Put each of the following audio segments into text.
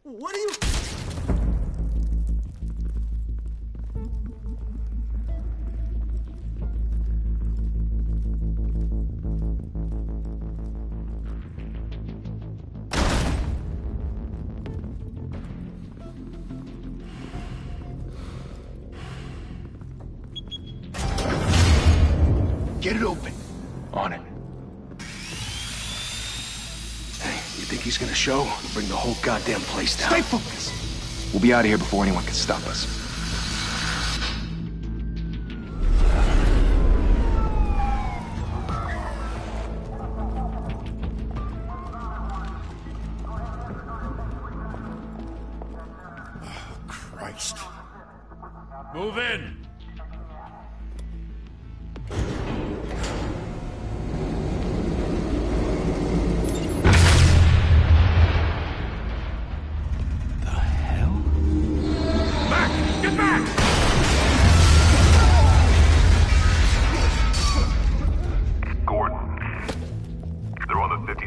What are you... Get it open. On it. You think he's gonna show? Bring the whole goddamn place down. Stay focused. We'll be out of here before anyone can stop us. Oh, Christ. Move in.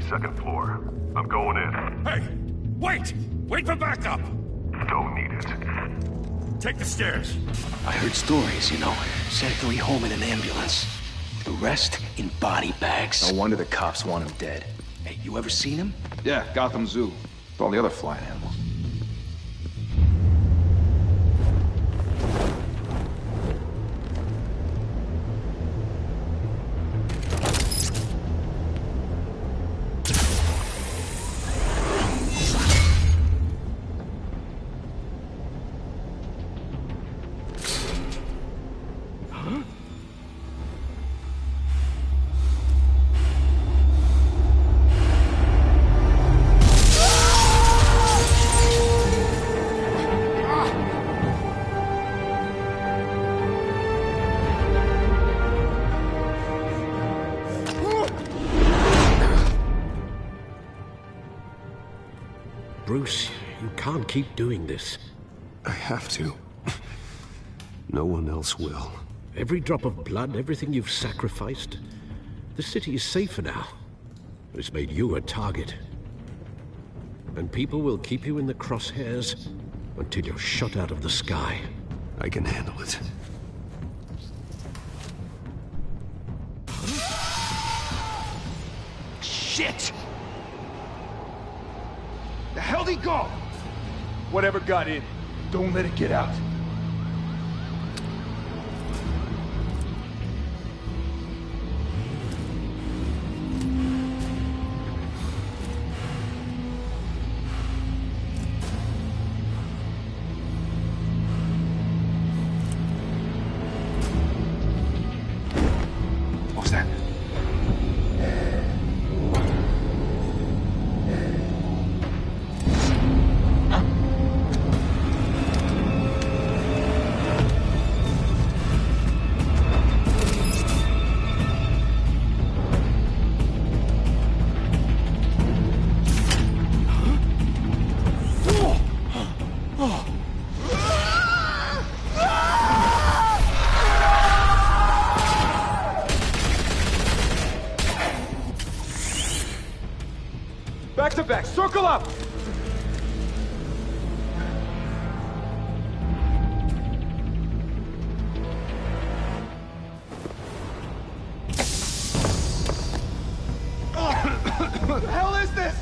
Second floor. I'm going in. Hey! Wait! Wait for backup! Don't need it. Take the stairs. I heard stories, you know. Sent 3 home in an ambulance. The rest in body bags. No wonder the cops want him dead. Hey, you ever seen him? Yeah, Gotham Zoo. With all the other flying animals. Bruce, you can't keep doing this. I have to. No one else will. Every drop of blood, everything you've sacrificed. The city is safer now. It's made you a target. And people will keep you in the crosshairs until you're shot out of the sky. I can handle it. Shit! The hell'd he go? Whatever got in, don't let it get out. What was that? Back to back, circle up! What the hell is this?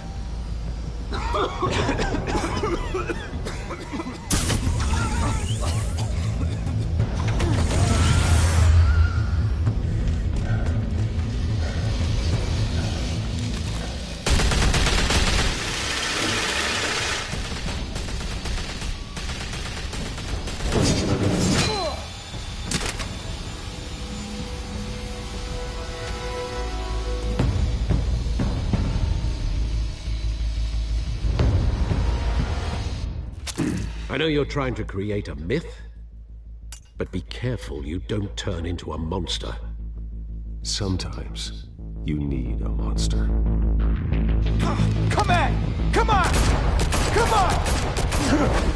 I know you're trying to create a myth, but be careful you don't turn into a monster. Sometimes you need a monster. Come on! Come on! Come on!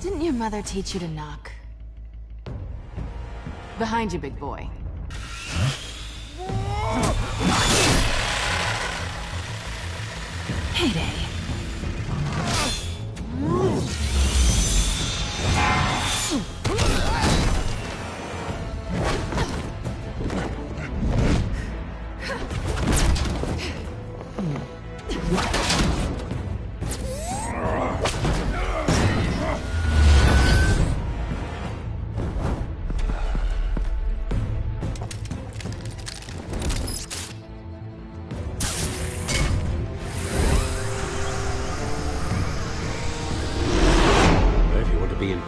Didn't your mother teach you to knock? Behind you, big boy. Heyday.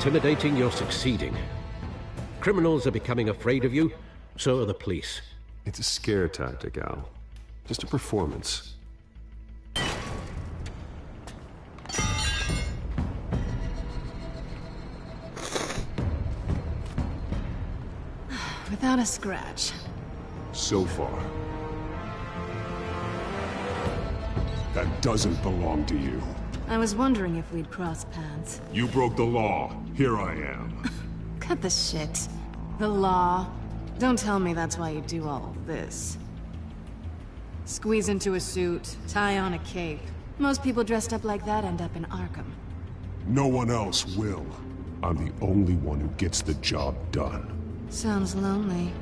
Intimidating, you're succeeding. Criminals are becoming afraid of you, so are the police. It's a scare tactic, Al. Just a performance. Without a scratch. So far. That doesn't belong to you. I was wondering if we'd cross paths. You broke the law. Here I am. Cut the shit. The law. Don't tell me that's why you do all of this. Squeeze into a suit, tie on a cape. Most people dressed up like that end up in Arkham. No one else will. I'm the only one who gets the job done. Sounds lonely.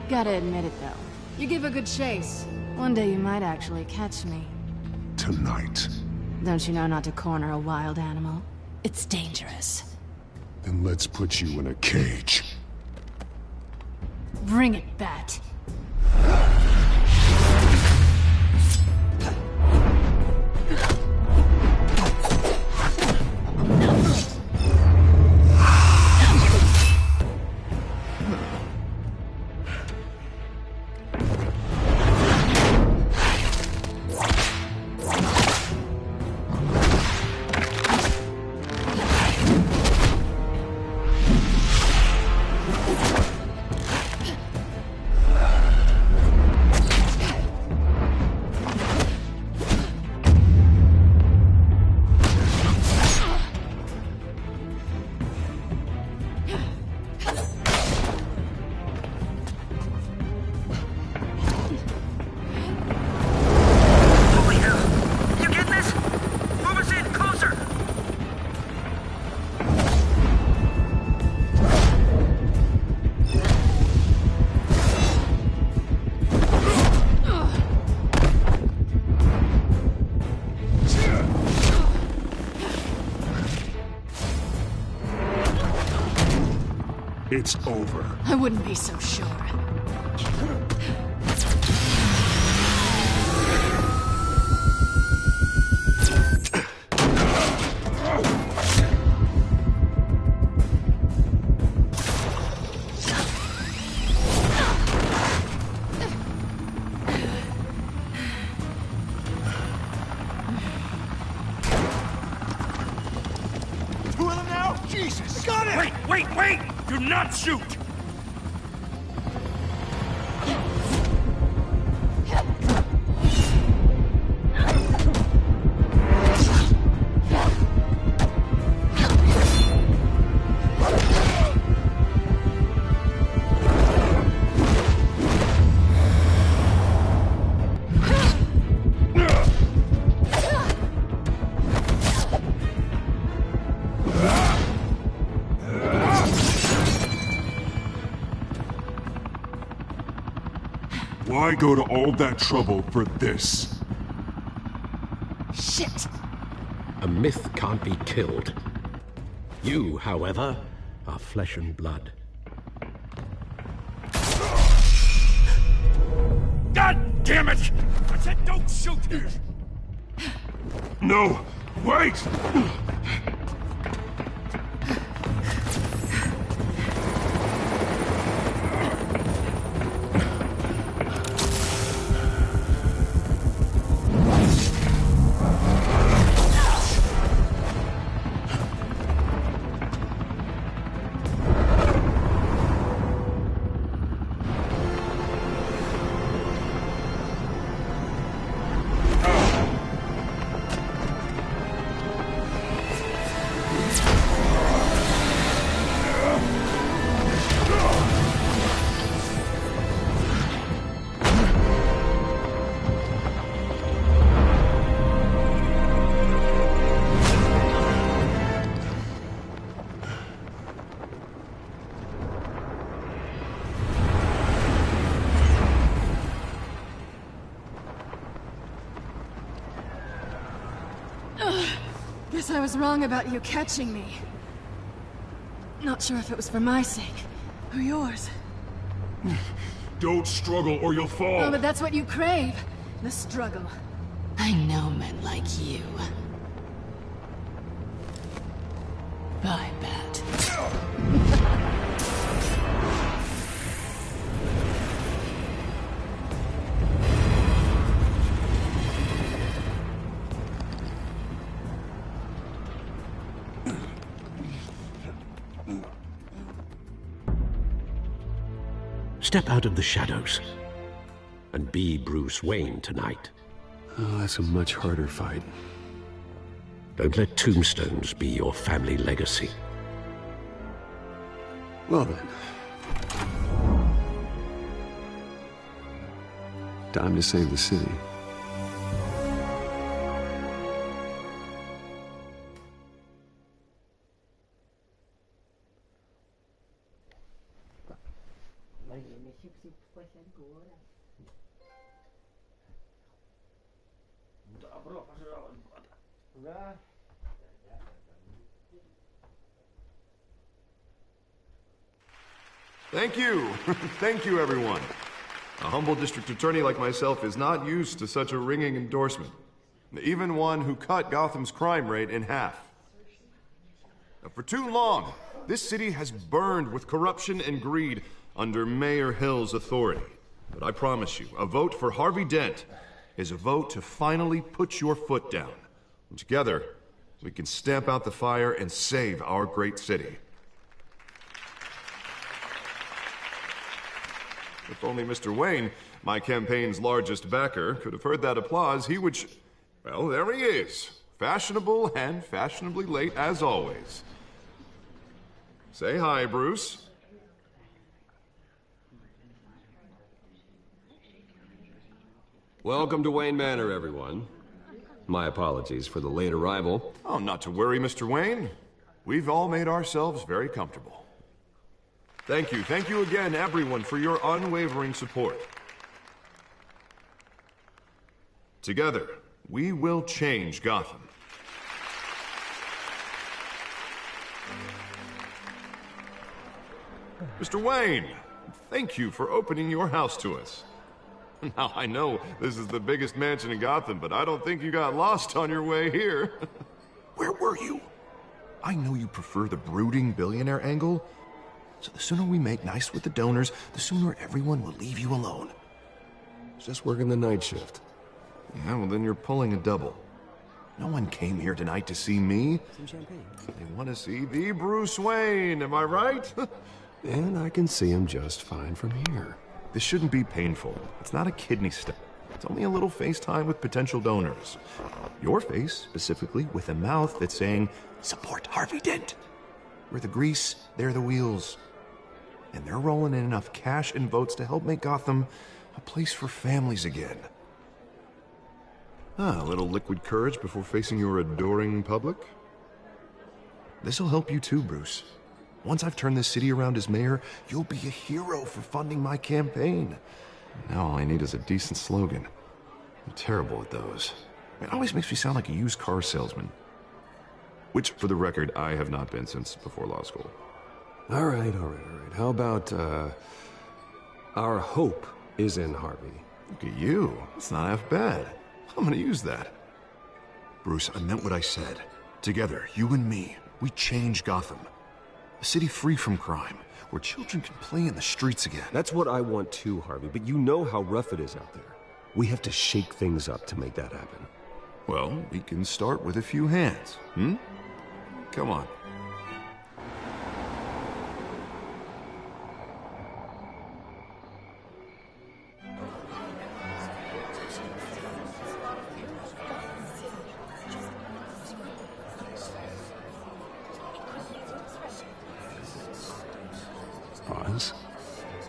Gotta admit it, though. You give a good chase. One day you might actually catch me. Tonight. Don't you know not to corner a wild animal? It's dangerous. Then let's put you in a cage. Bring it, Bat. It's over. I wouldn't be so sure. Two of them now? Jesus! Got it! Wait! Do not shoot! Why go to all that trouble for this? Shit! A myth can't be killed. You, however, are flesh and blood. God damn it! I said don't shoot! No! Wait! Guess I was wrong about you catching me. Not sure if it was for my sake, or yours. Don't struggle or you'll fall! Oh, but that's what you crave. The struggle. I know men like you. I bet. Step out of the shadows and be Bruce Wayne tonight. Oh, that's a much harder fight. Don't let tombstones be your family legacy. Well then. Time to save the city. Thank you. Thank you, everyone. A humble district attorney like myself is not used to such a ringing endorsement. Even one who cut Gotham's crime rate in half. For too long, this city has burned with corruption and greed under Mayor Hill's authority. But I promise you, a vote for Harvey Dent is a vote to finally put your foot down. And together, we can stamp out the fire and save our great city. If only Mr. Wayne, my campaign's largest backer, could have heard that applause, he would well, there he is. Fashionable and fashionably late as always. Say hi, Bruce. Welcome to Wayne Manor, everyone. My apologies for the late arrival. Oh, not to worry, Mr. Wayne. We've all made ourselves very comfortable. Thank you again, everyone, for your unwavering support. Together, we will change Gotham. Mr. Wayne, thank you for opening your house to us. Now, I know this is the biggest mansion in Gotham, but I don't think you got lost on your way here. Where were you? I know you prefer the brooding billionaire angle, so the sooner we make nice with the donors, the sooner everyone will leave you alone. Just working the night shift. Yeah, well then you're pulling a double. No one came here tonight to see me. Some champagne. They want to see the Bruce Wayne, am I right? And I can see him just fine from here. This shouldn't be painful. It's not a kidney stone. It's only a little FaceTime with potential donors. Your face, specifically, with a mouth that's saying, support Harvey Dent. We're the grease, they're the wheels. And they're rolling in enough cash and votes to help make Gotham a place for families again. A little liquid courage before facing your adoring public. This'll help you too, Bruce. Once I've turned this city around as mayor, you'll be a hero for funding my campaign. Now all I need is a decent slogan. I'm terrible at those. It always makes me sound like a used car salesman. Which, for the record, I have not been since before law school. All right. How about, our hope is in Harvey? Look at you. It's not half bad. I'm gonna use that. Bruce, I meant what I said. Together, you and me, we change Gotham. A city free from crime, where children can play in the streets again. That's what I want too, Harvey, but you know how rough it is out there. We have to shake things up to make that happen. Well, we can start with a few hands, Come on.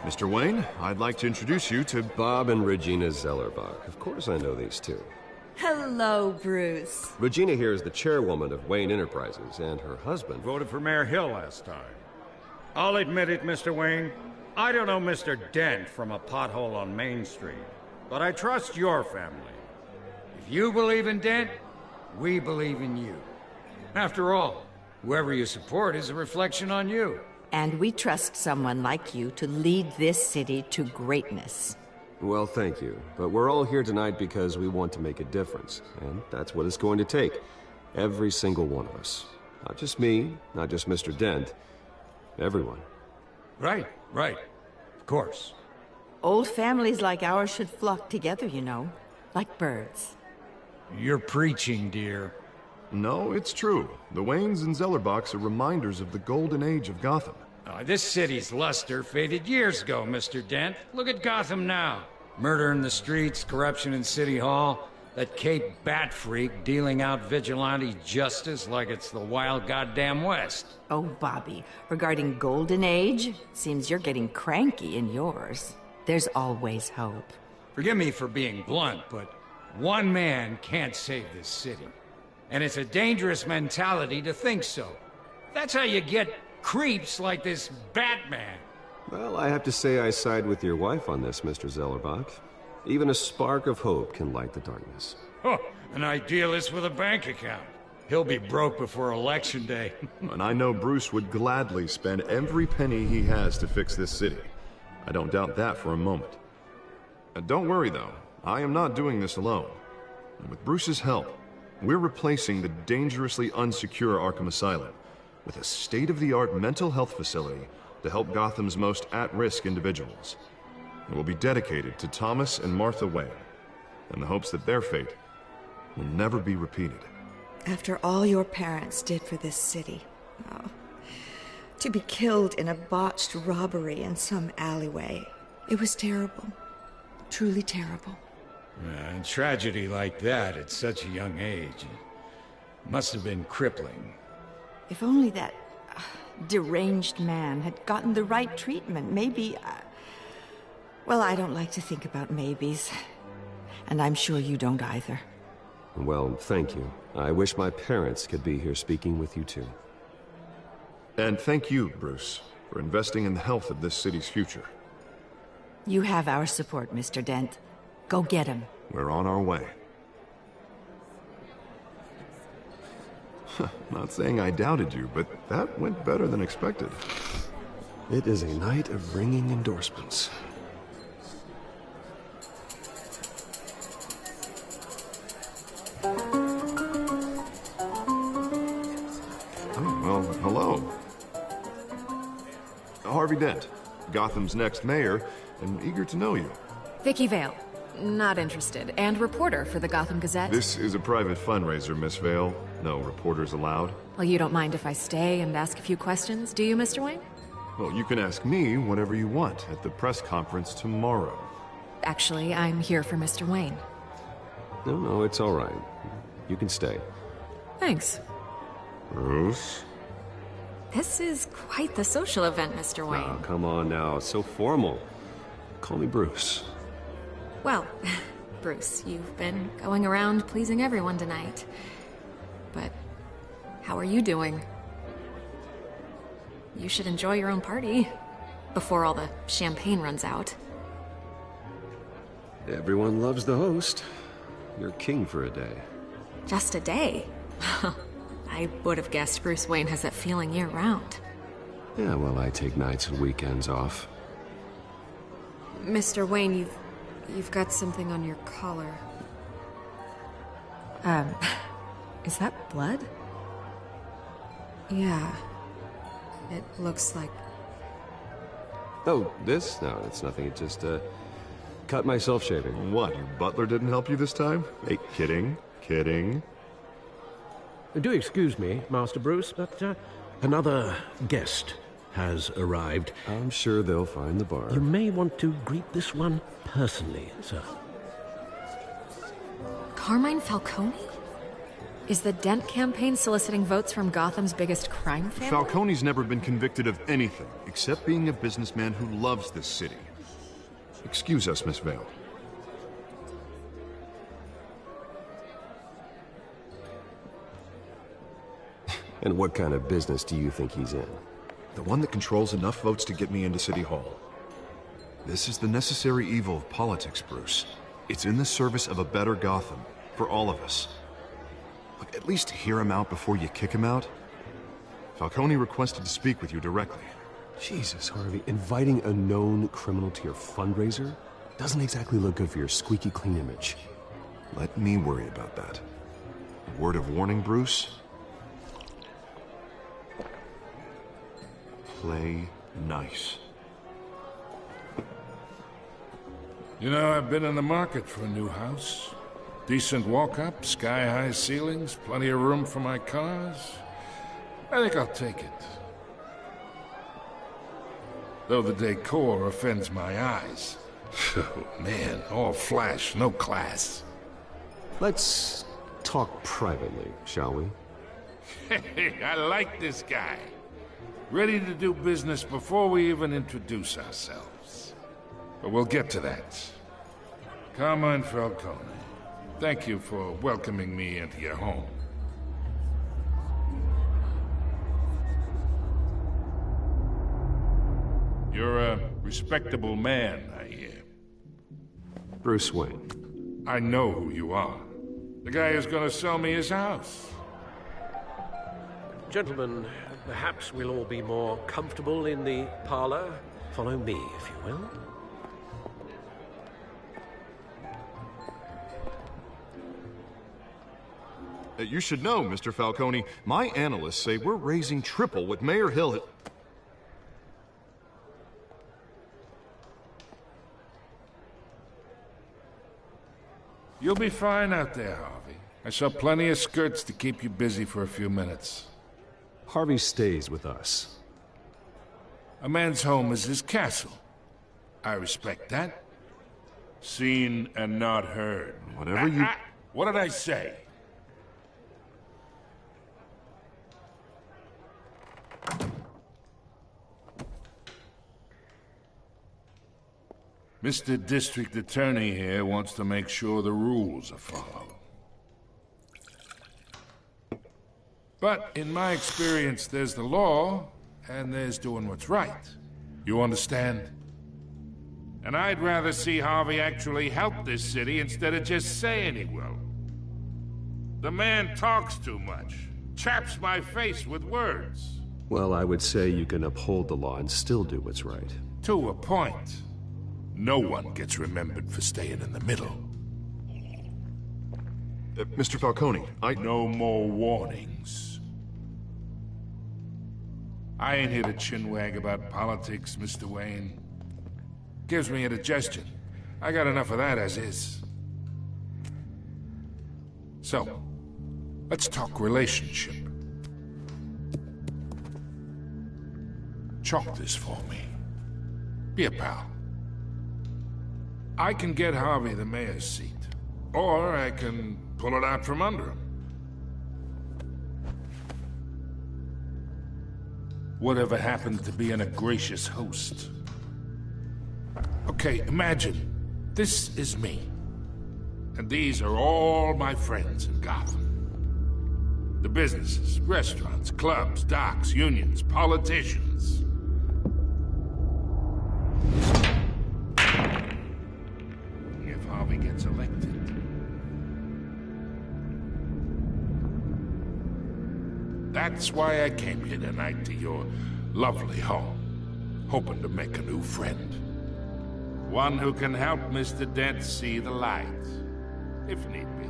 Mr. Wayne, I'd like to introduce you to Bob and Regina Zellerbach. Of course I know these two. Hello, Bruce. Regina here is the chairwoman of Wayne Enterprises, and her husband... voted for Mayor Hill last time. I'll admit it, Mr. Wayne. I don't know Mr. Dent from a pothole on Main Street, but I trust your family. If you believe in Dent, we believe in you. After all, whoever you support is a reflection on you. And we trust someone like you to lead this city to greatness. Well, thank you. But we're all here tonight because we want to make a difference. And that's what it's going to take. Every single one of us. Not just me, not just Mr. Dent. Everyone. Right. Of course. Old families like ours should flock together, you know. Like birds. You're preaching, dear. No, it's true. The Waynes and Zellerbachs are reminders of the golden age of Gotham. This city's luster faded years ago, Mr. Dent. Look at Gotham now. Murder in the streets, corruption in City Hall, that Cape Bat freak dealing out vigilante justice like it's the wild goddamn West. Oh, Bobby, regarding Golden Age, seems you're getting cranky in yours. There's always hope. Forgive me for being blunt, but one man can't save this city. And it's a dangerous mentality to think so. That's how you get creeps like this Batman. Well, I have to say I side with your wife on this, Mr. Zellerbach. Even a spark of hope can light the darkness. Oh, an idealist with a bank account. He'll be broke before Election Day. And I know Bruce would gladly spend every penny he has to fix this city. I don't doubt that for a moment. Don't worry, though. I am not doing this alone. And with Bruce's help, we're replacing the dangerously unsecure Arkham Asylum with a state-of-the-art mental health facility to help Gotham's most at-risk individuals. It will be dedicated to Thomas and Martha Wayne, in the hopes that their fate will never be repeated. After all your parents did for this city, to be killed in a botched robbery in some alleyway, it was terrible. Truly terrible. A tragedy like that at such a young age must have been crippling. If only that deranged man had gotten the right treatment, maybe... well, I don't like to think about maybes. And I'm sure you don't either. Well, thank you. I wish my parents could be here speaking with you too. And thank you, Bruce, for investing in the health of this city's future. You have our support, Mr. Dent. Go get him. We're on our way. Not saying I doubted you, but that went better than expected. It is a night of ringing endorsements. Oh, well, hello. Harvey Dent, Gotham's next mayor, and eager to know you. Vicky Vale. Not interested. And reporter for the Gotham Gazette. This is a private fundraiser, Miss Vale. No reporters allowed. Well, you don't mind if I stay and ask a few questions, do you, Mr. Wayne? Well, you can ask me whatever you want at the press conference tomorrow. Actually, I'm here for Mr. Wayne. No, it's all right. You can stay. Thanks. Bruce? This is quite the social event, Mr. Wayne. Oh, come on now. It's so formal. Call me Bruce. Well, Bruce, you've been going around pleasing everyone tonight. But how are you doing? You should enjoy your own party before all the champagne runs out. Everyone loves the host. You're king for a day. Just a day? I would have guessed Bruce Wayne has that feeling year-round. Yeah, well, I take nights and weekends off. Mr. Wayne, you've got something on your collar. Is that blood? Yeah. It looks like... Oh, this? No, it's nothing. It just, cut myself shaving. What, your butler didn't help you this time? Hey, kidding. Do excuse me, Master Bruce, but another guest has arrived. I'm sure they'll find the bar. You may want to greet this one personally, sir. Carmine Falcone? Is the Dent campaign soliciting votes from Gotham's biggest crime family? Falcone's never been convicted of anything, except being a businessman who loves this city. Excuse us, Miss Vale. And what kind of business do you think he's in? The one that controls enough votes to get me into City Hall. This is the necessary evil of politics, Bruce. It's in the service of a better Gotham, for all of us. Look, at least hear him out before you kick him out. Falcone requested to speak with you directly. Jesus, Harvey, inviting a known criminal to your fundraiser doesn't exactly look good for your squeaky clean image. Let me worry about that. A word of warning, Bruce? Play nice. You know, I've been in the market for a new house. Decent walk-up, sky-high ceilings, plenty of room for my cars. I think I'll take it. Though the decor offends my eyes. Oh, man, all flash, no class. Let's talk privately, shall we? Hey, I like this guy. Ready to do business before we even introduce ourselves. But we'll get to that. Carmine Falcone, thank you for welcoming me into your home. You're a respectable man, I hear. Bruce Wayne. I know who you are. The guy who's gonna sell me his house. Gentlemen, perhaps we'll all be more comfortable in the parlor. Follow me, if you will. You should know, Mr. Falcone, my analysts say we're raising triple what Mayor Hill had... You'll be fine out there, Harvey. I saw plenty of skirts to keep you busy for a few minutes. Harvey stays with us. A man's home is his castle. I respect that. Seen and not heard. Whatever you... What did I say? Mr. District Attorney here wants to make sure the rules are followed. But in my experience, there's the law, and there's doing what's right. You understand? And I'd rather see Harvey actually help this city instead of just saying he will. The man talks too much, chaps my face with words. Well, I would say you can uphold the law and still do what's right. To a point. No one gets remembered for staying in the middle. Mr. Falcone, No more warnings. I ain't here to chinwag about politics, Mr. Wayne. Gives me indigestion. I got enough of that as is. So, let's talk relationship. Chalk this for me. Be a pal. I can get Harvey the mayor's seat, or I can pull it out from under him. Whatever happened to being a gracious host? Okay, imagine, this is me, and these are all my friends in Gotham. The businesses, restaurants, clubs, docks, unions, politicians. That's why I came here tonight to your lovely home, hoping to make a new friend. One who can help Mr. Dent see the light, if need be.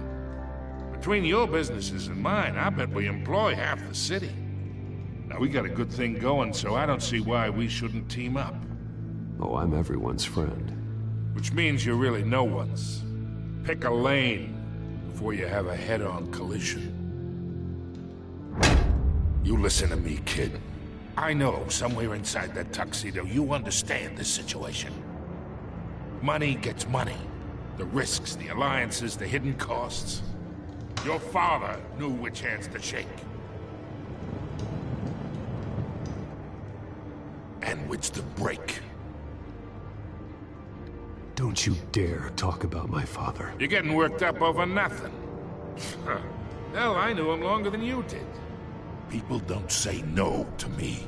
Between your businesses and mine, I bet we employ half the city. Now, we got a good thing going, so I don't see why we shouldn't team up. Oh, I'm everyone's friend. Which means you're really no one's. Pick a lane before you have a head-on collision. You listen to me, kid. I know somewhere inside that tuxedo you understand this situation. Money gets money. The risks, the alliances, the hidden costs. Your father knew which hands to shake. And which to break. Don't you dare talk about my father. You're getting worked up over nothing. Hell, I knew him longer than you did. People don't say no to me.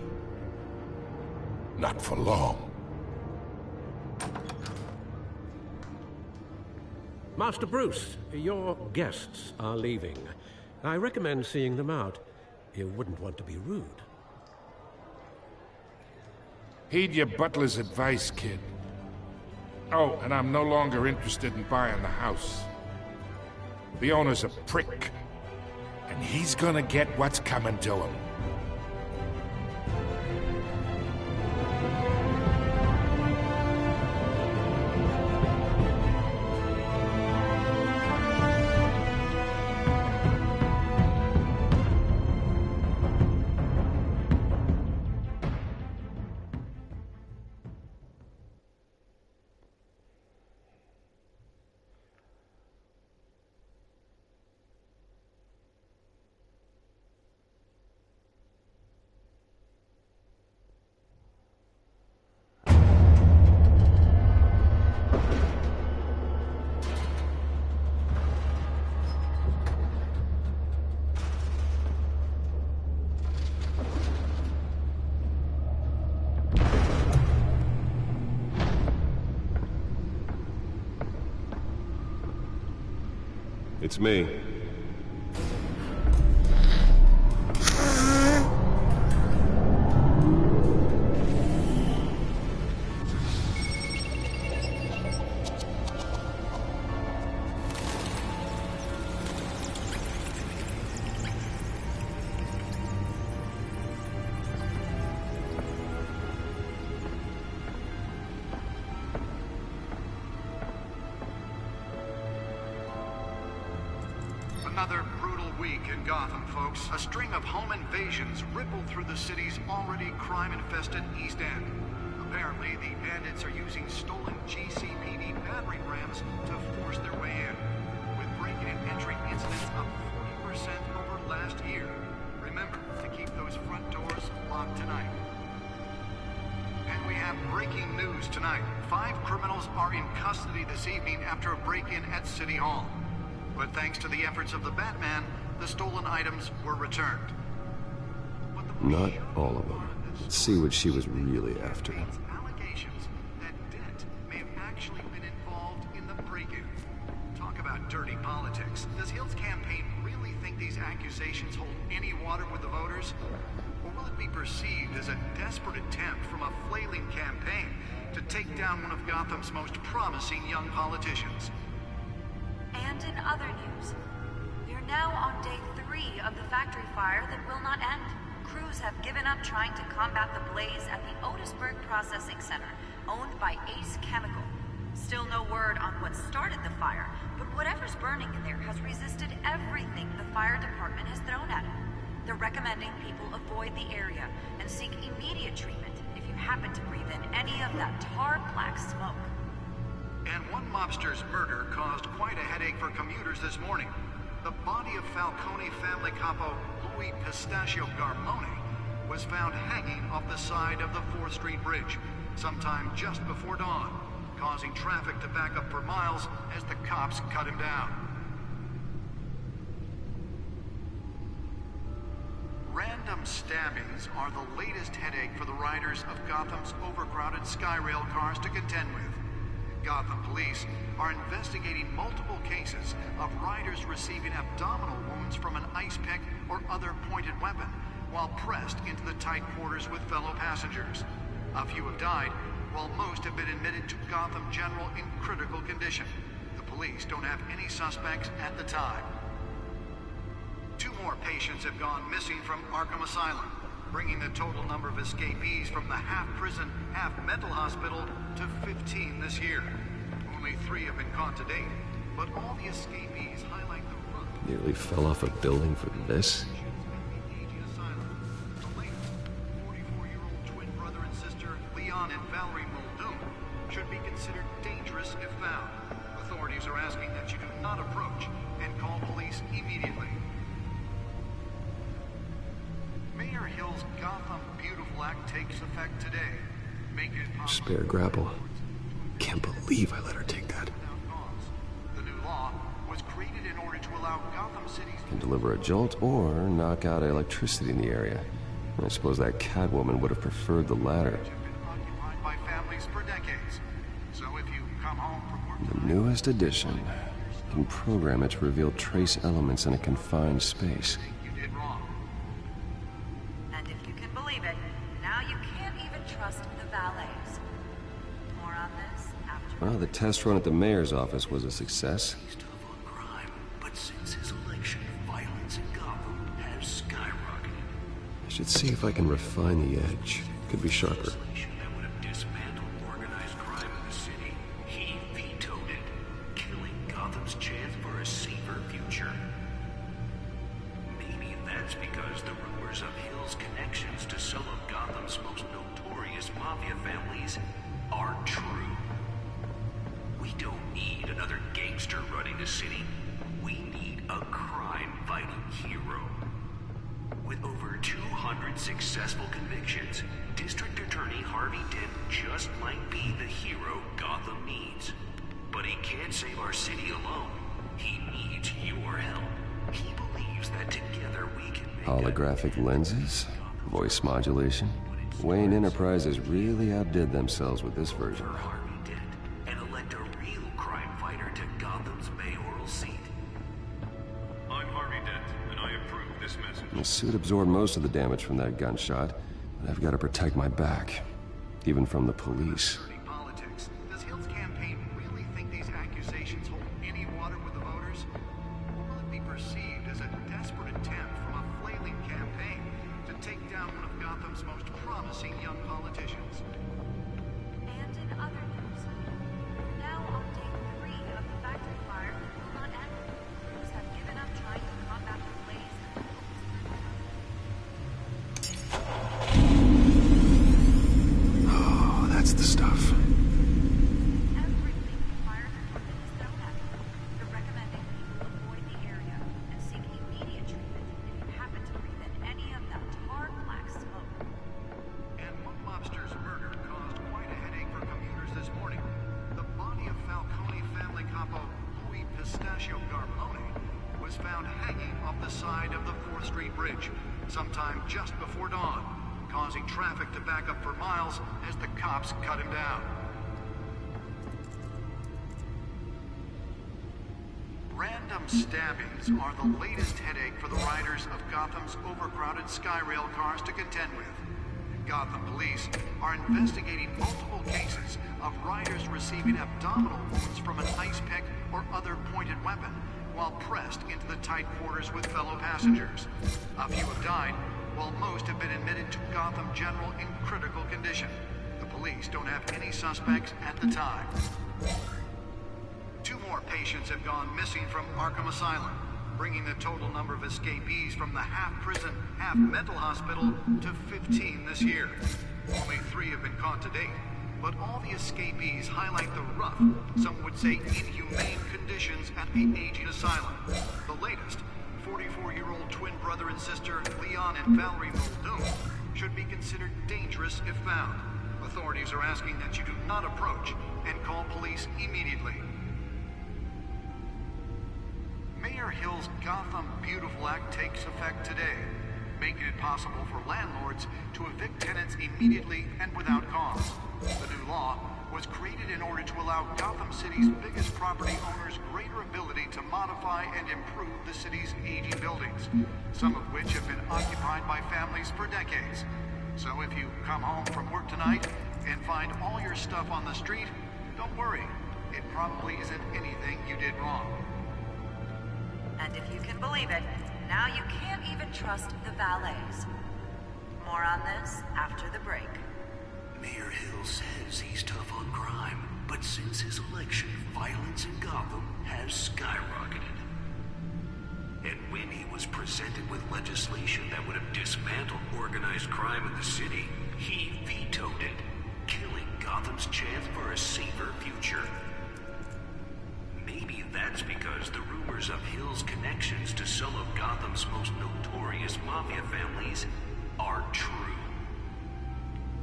Not for long. Master Bruce, your guests are leaving. I recommend seeing them out. You wouldn't want to be rude. Heed your butler's advice, kid. Oh, and I'm no longer interested in buying the house. The owner's a prick. And he's gonna get what's coming to him. It's me. Another brutal week in Gotham, folks. A string of home invasions rippled through the city's already crime-infested East End. Apparently, the bandits are using stolen GCPD battering rams to force their way in, with break-in and entry incidents up 40% over last year. Remember to keep those front doors locked tonight. And we have breaking news tonight. 5 criminals are in custody this evening after a break-in at City Hall. But thanks to the efforts of the Batman, the stolen items were returned. Not all of them. Let's see what she was really after. Allegations that Dent may have actually been involved in the break-in. Talk about dirty politics. Does Hill's campaign really think these accusations hold any water with the voters? Or will it be perceived as a desperate attempt from a flailing campaign to take down one of Gotham's most promising young politicians? And in other news, we're now on day 3 of the factory fire that will not end. Crews have given up trying to combat the blaze at the Otisburg Processing Center, owned by Ace Chemical. Still no word on what started the fire, but whatever's burning in there has resisted everything the fire department has thrown at it. They're recommending people avoid the area and seek immediate treatment if you happen to breathe in any of that tar black smoke. And one mobster's murder caused quite a headache for commuters this morning. The body of Falcone family capo Louis Pistachio Garmone was found hanging off the side of the 4th Street Bridge sometime just before dawn, causing traffic to back up for miles as the cops cut him down. Random stabbings are the latest headache for the riders of Gotham's overcrowded Skyrail cars to contend with. Gotham police are investigating multiple cases of riders receiving abdominal wounds from an ice pick or other pointed weapon while pressed into the tight quarters with fellow passengers. A few have died, while most have been admitted to Gotham General in critical condition. The police don't have any suspects at the time. 2 more patients have gone missing from Arkham Asylum, bringing the total number of escapees from the half-prison, half-mental hospital to 15 this year. Only 3 have been caught to date, but all the escapees highlight the rough... Nearly fell off a building for this? The latest, 44-year-old twin brother and sister, Leon and Valerie Muldoon, should be considered dangerous if found. Authorities are asking that you do not approach and call police immediately. Mayor Hill's Gotham Beautiful Act takes effect today. Making it possible... Spare grapple. Can't believe I let her take that. The new law was created in order to allow Gotham City's... Can deliver a jolt or knock out electricity in the area. I suppose that Catwoman would have preferred the latter. ...occupied by families for decades. So if you come home from work... The newest addition can program it to reveal trace elements in a confined space. You did wrong. And if you can believe it, now you can't even trust the valets. More on this after... Well, the test run at the mayor's office was a success. He's tough on crime, but since his election, violence in Gotham has skyrocketed. I should see if I can refine the edge. Could be sharper. Legislation that would have dismantled organized crime in the city. He vetoed it, killing Gotham's chance for a safer future. Maybe that's because the rumors of Hill's connections to some of Gotham's most notorious mafia families are true. We don't need another gangster running the city. We need a crime-fighting hero. With over 200 successful convictions, District Attorney Harvey Dent just might be the hero Gotham needs. But he can't save our city alone. He needs your help. He believes that together we can make Holographic lenses? Voice modulation? Wayne Enterprises really outdid themselves with this version. Harvey Dent and elect a real crime fighter to Gotham's mayoral seat. I'm Harvey Dent, and I approve this message. The suit absorbed most of the damage from that gunshot, but I've got to protect my back, even from the police. Politics. Does Hill's campaign really think these accusations hold any water with the voters? Or will it be perceived as a desperate attempt from a flailing campaign to take down one of Gotham's most promising young politicians? And in other news, we're now on day 3 of the factory fire that will not end. Crews have given up trying to combat the blaze. Oh, that's the stuff. Everything the fire department is thrown at them. They're recommending people avoid the area and seek immediate treatment if you happen to breathe in any of that tar black smoke. And one mobster's murder caused quite a headache for commuters this morning. The body of Falcone family capo Louis Pistachio Garmone was found hanging off the side of the 4th Street Bridge sometime just before dawn, causing traffic to back up for miles as the cops cut him down. Random stabbings are the latest headache for the riders of Gotham's overcrowded Skyrail cars to contend with. Gotham police are investigating multiple cases of riders receiving abdominal wounds from an ice pick or other pointed weapon while pressed into the tight quarters with fellow passengers. A few have died, while most have been admitted to Gotham General in critical condition. The police don't have any suspects at the time. 2 more patients have gone missing from Arkham Asylum, bringing the total number of escapees from the half-prison, half-mental hospital to 15 this year. Only 3 have been caught to date, but all the escapees highlight the rough, some would say inhumane conditions at the aging asylum. The latest, 44-year-old twin brother and sister Leon and Valerie Muldoon, should be considered dangerous if found. Authorities are asking that you do not approach and call police immediately. Mayor Hill's Gotham Beautiful Act takes effect today, making it possible for landlords to evict tenants immediately and without cause. The new law was created in order to allow Gotham City's biggest property owners greater ability to modify and improve the city's aging buildings, some of which have been occupied by families for decades. So if you come home from work tonight and find all your stuff on the street, don't worry. It probably isn't anything you did wrong. And if you can believe it, now you can't even trust the valets. More on this after the break. Mayor Hill says he's tough on crime, but since his election, violence in Gotham has skyrocketed. And when he was presented with legislation that would have dismantled organized crime in the city, he vetoed it, killing Gotham's chance for a safer future. Maybe that's because the rumors of Hill's connections to some of Gotham's most notorious mafia families are true.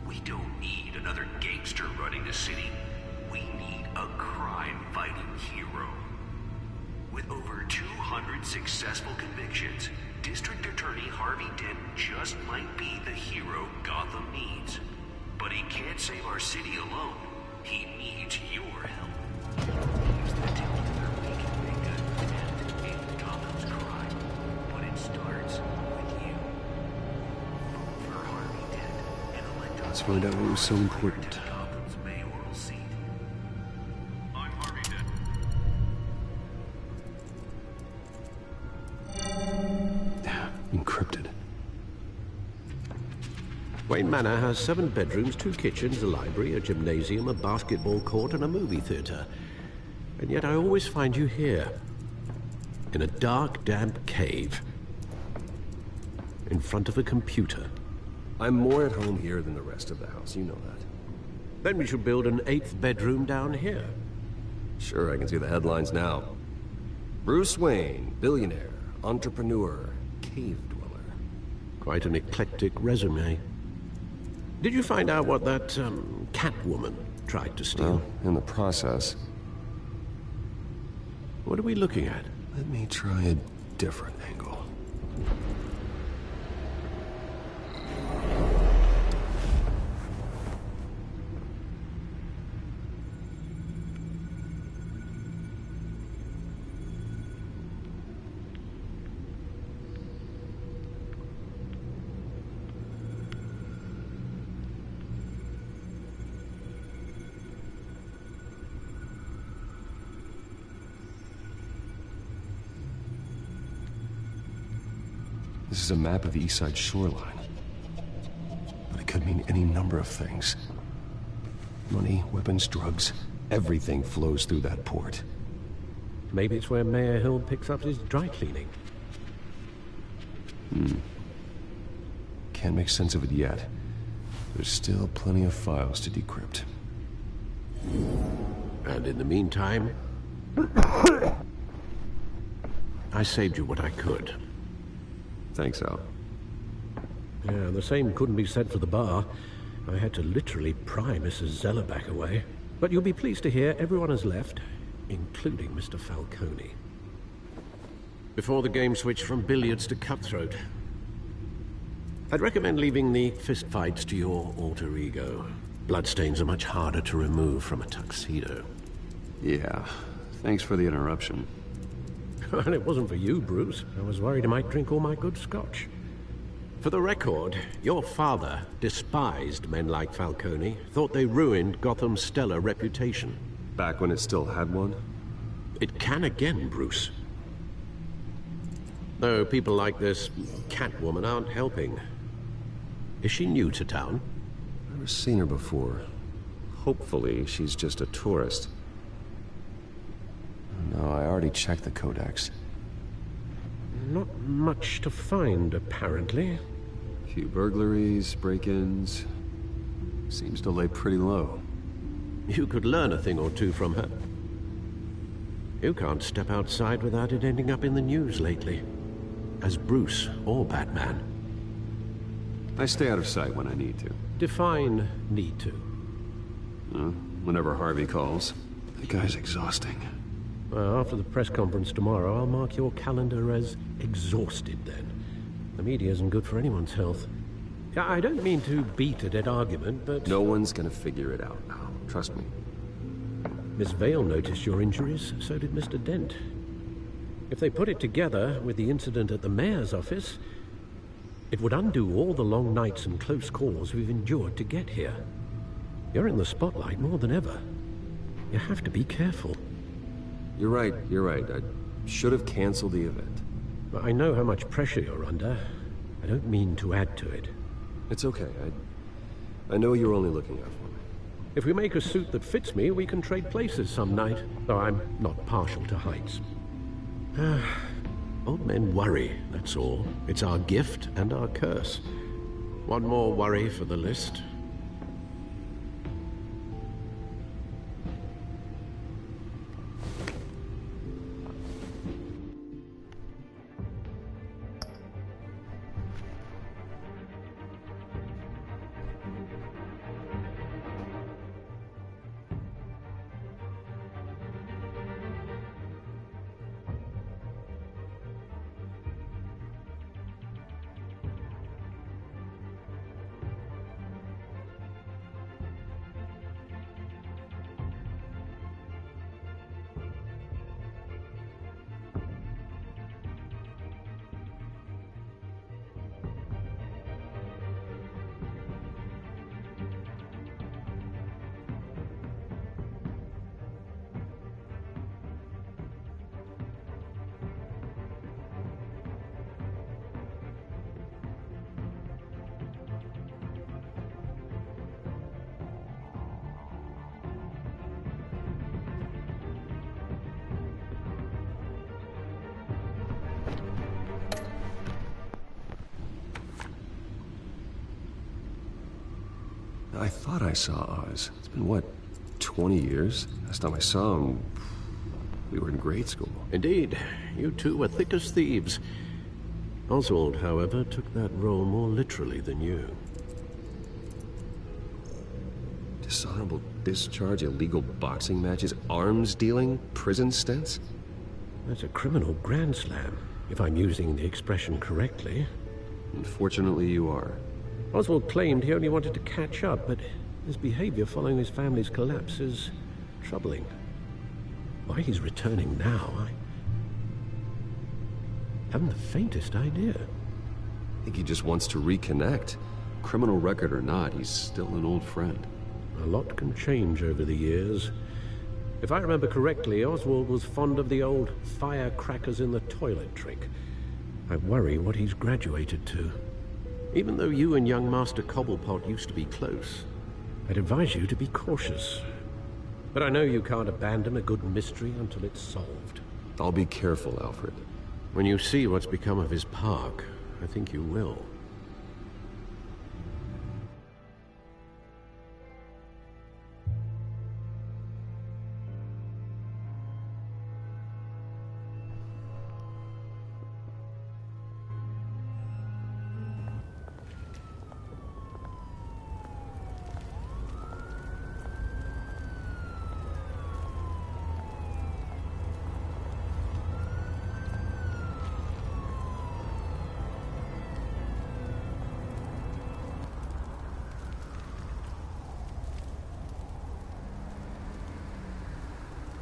We don't need another gangster running the city. We need a crime-fighting hero. With over 200 successful convictions, District Attorney Harvey Dent just might be the hero Gotham needs. But he can't save our city alone. He needs your help. He's the together we can make a dent in Gotham's crime. But it starts with you. Vote for Harvey Dent and elect us. Let's find out what was so important. Gotham's mayoral seat. I'm Harvey Dent. Encrypted. Wayne Manor has 7 bedrooms, 2 kitchens, a library, a gymnasium, a basketball court, and a movie theater. And yet I always find you here, in a dark, damp cave, in front of a computer. I'm more at home here than the rest of the house, you know that. Then we should build an 8th bedroom down here. Sure, I can see the headlines now. Bruce Wayne, billionaire, entrepreneur, cave dweller. Quite an eclectic resume. Did you find out what that, Catwoman tried to steal? Well, in the process. What are we looking at? Let me try a different angle. This is a map of the East Side shoreline. But it could mean any number of things. Money, weapons, drugs, everything flows through that port. Maybe it's where Mayor Hill picks up his dry cleaning. Can't make sense of it yet. There's still plenty of files to decrypt. And in the meantime, I saved you what I could. Thanks, Al. Yeah, the same couldn't be said for the bar. I had to literally pry Mrs. Zeller back away. But you'll be pleased to hear everyone has left, including Mr. Falcone. Before the game switched from billiards to cutthroat. I'd recommend leaving the fistfights to your alter ego. Bloodstains are much harder to remove from a tuxedo. Yeah, thanks for the interruption. Well, it wasn't for you, Bruce. I was worried I might drink all my good scotch. For the record, your father despised men like Falcone, thought they ruined Gotham's stellar reputation. Back when it still had one? It can again, Bruce. Though people like this Catwoman aren't helping. Is she new to town? Never seen her before. Hopefully, she's just a tourist. No, I already checked the codex. Not much to find, apparently. Few burglaries, break-ins. Seems to lay pretty low. You could learn a thing or two from her. You can't step outside without it ending up in the news lately. As Bruce or Batman. I stay out of sight when I need to. Define need to. Whenever Harvey calls. The guy's exhausting. Well, after the press conference tomorrow, I'll mark your calendar as exhausted then. The media isn't good for anyone's health. I don't mean to beat a dead argument, but... No one's gonna figure it out now. trust me. Miss Vale noticed your injuries, so did Mr. Dent. If they put it together with the incident at the mayor's office, it would undo all the long nights and close calls we've endured to get here. You're in the spotlight more than ever. You have to be careful. You're right. I should have canceled the event. I know how much pressure you're under. I don't mean to add to it. It's okay. I know you're only looking out for me. If we make a suit that fits me, we can trade places some night, though I'm not partial to heights. Old men worry, that's all. It's our gift and our curse. One more worry for the list. I thought I saw Oz. It's been, what, 20 years? Last time I saw him, we were in grade school. Indeed. You two were thick as thieves. Oswald, however, took that role more literally than you. Dishonorable discharge, illegal boxing matches, arms dealing, prison stints? That's a criminal grand slam, if I'm using the expression correctly. Unfortunately, you are. Oswald claimed he only wanted to catch up, but his behavior following his family's collapse is troubling. Why he's returning now, I haven't the faintest idea. I think he just wants to reconnect. Criminal record or not, he's still an old friend. A lot can change over the years. If I remember correctly, Oswald was fond of the old firecrackers in the toilet trick. I worry what he's graduated to. Even though you and young Master Cobblepot used to be close, I'd advise you to be cautious. But I know you can't abandon a good mystery until it's solved. I'll be careful, Alfred. When you see what's become of his park, I think you will.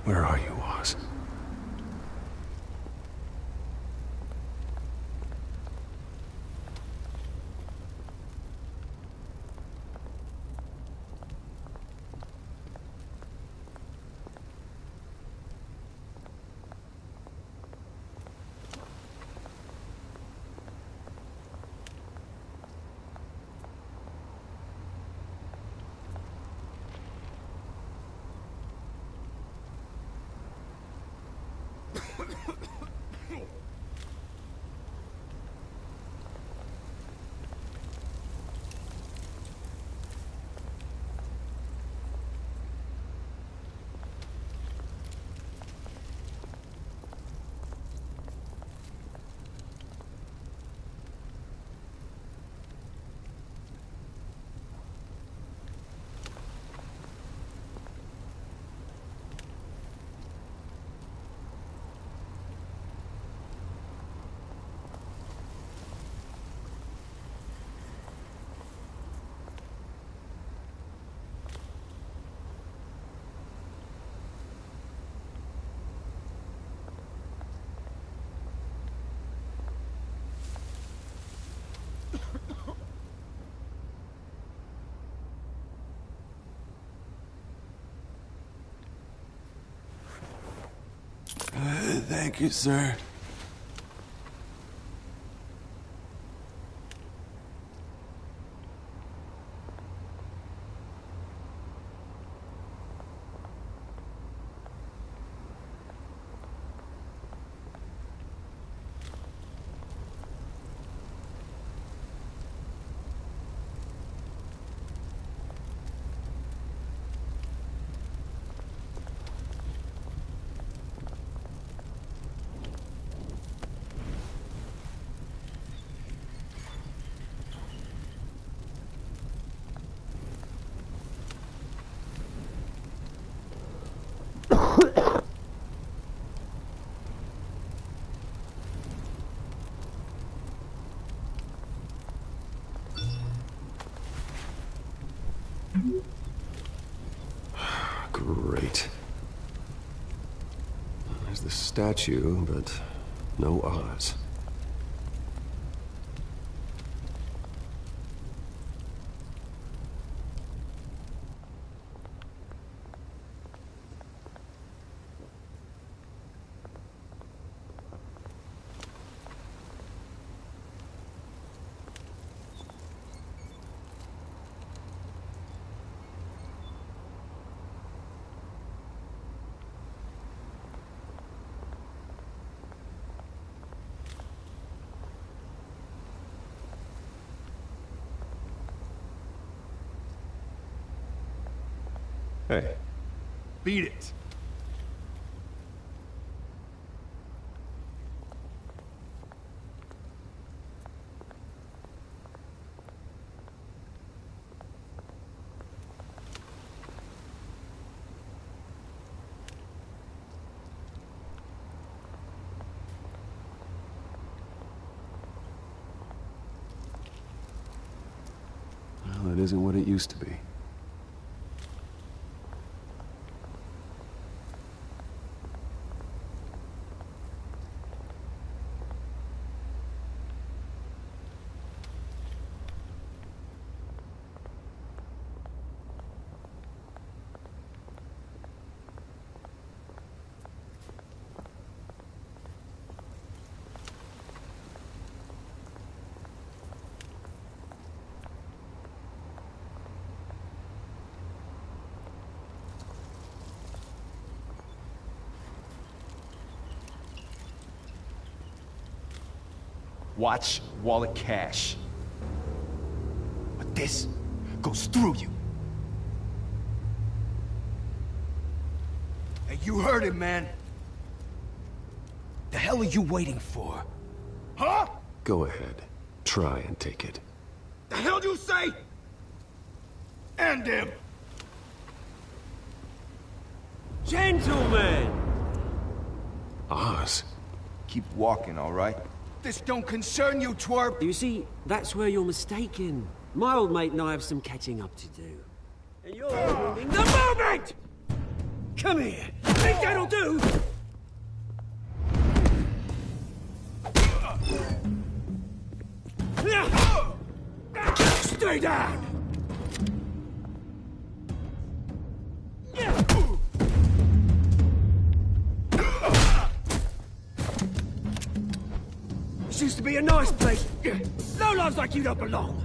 Where are you, Oz? Thank you, sir. Great. There's the statue, but no Oz. Hey. Beat it. Well, it isn't what it used to be. Watch wallet cash. But this goes through you. Hey, you heard it, man. The hell are you waiting for? Huh? Go ahead. Try and take it. The hell do you say? End him! Gentlemen! Oz. Keep walking, all right? This don't concern you, twerp! You see, that's where you're mistaken. My old mate and I have some catching up to do. And you're ruining the moment! Come here! Think that'll do? Stay down! This used to be a nice place. Lowlifes like you don't belong.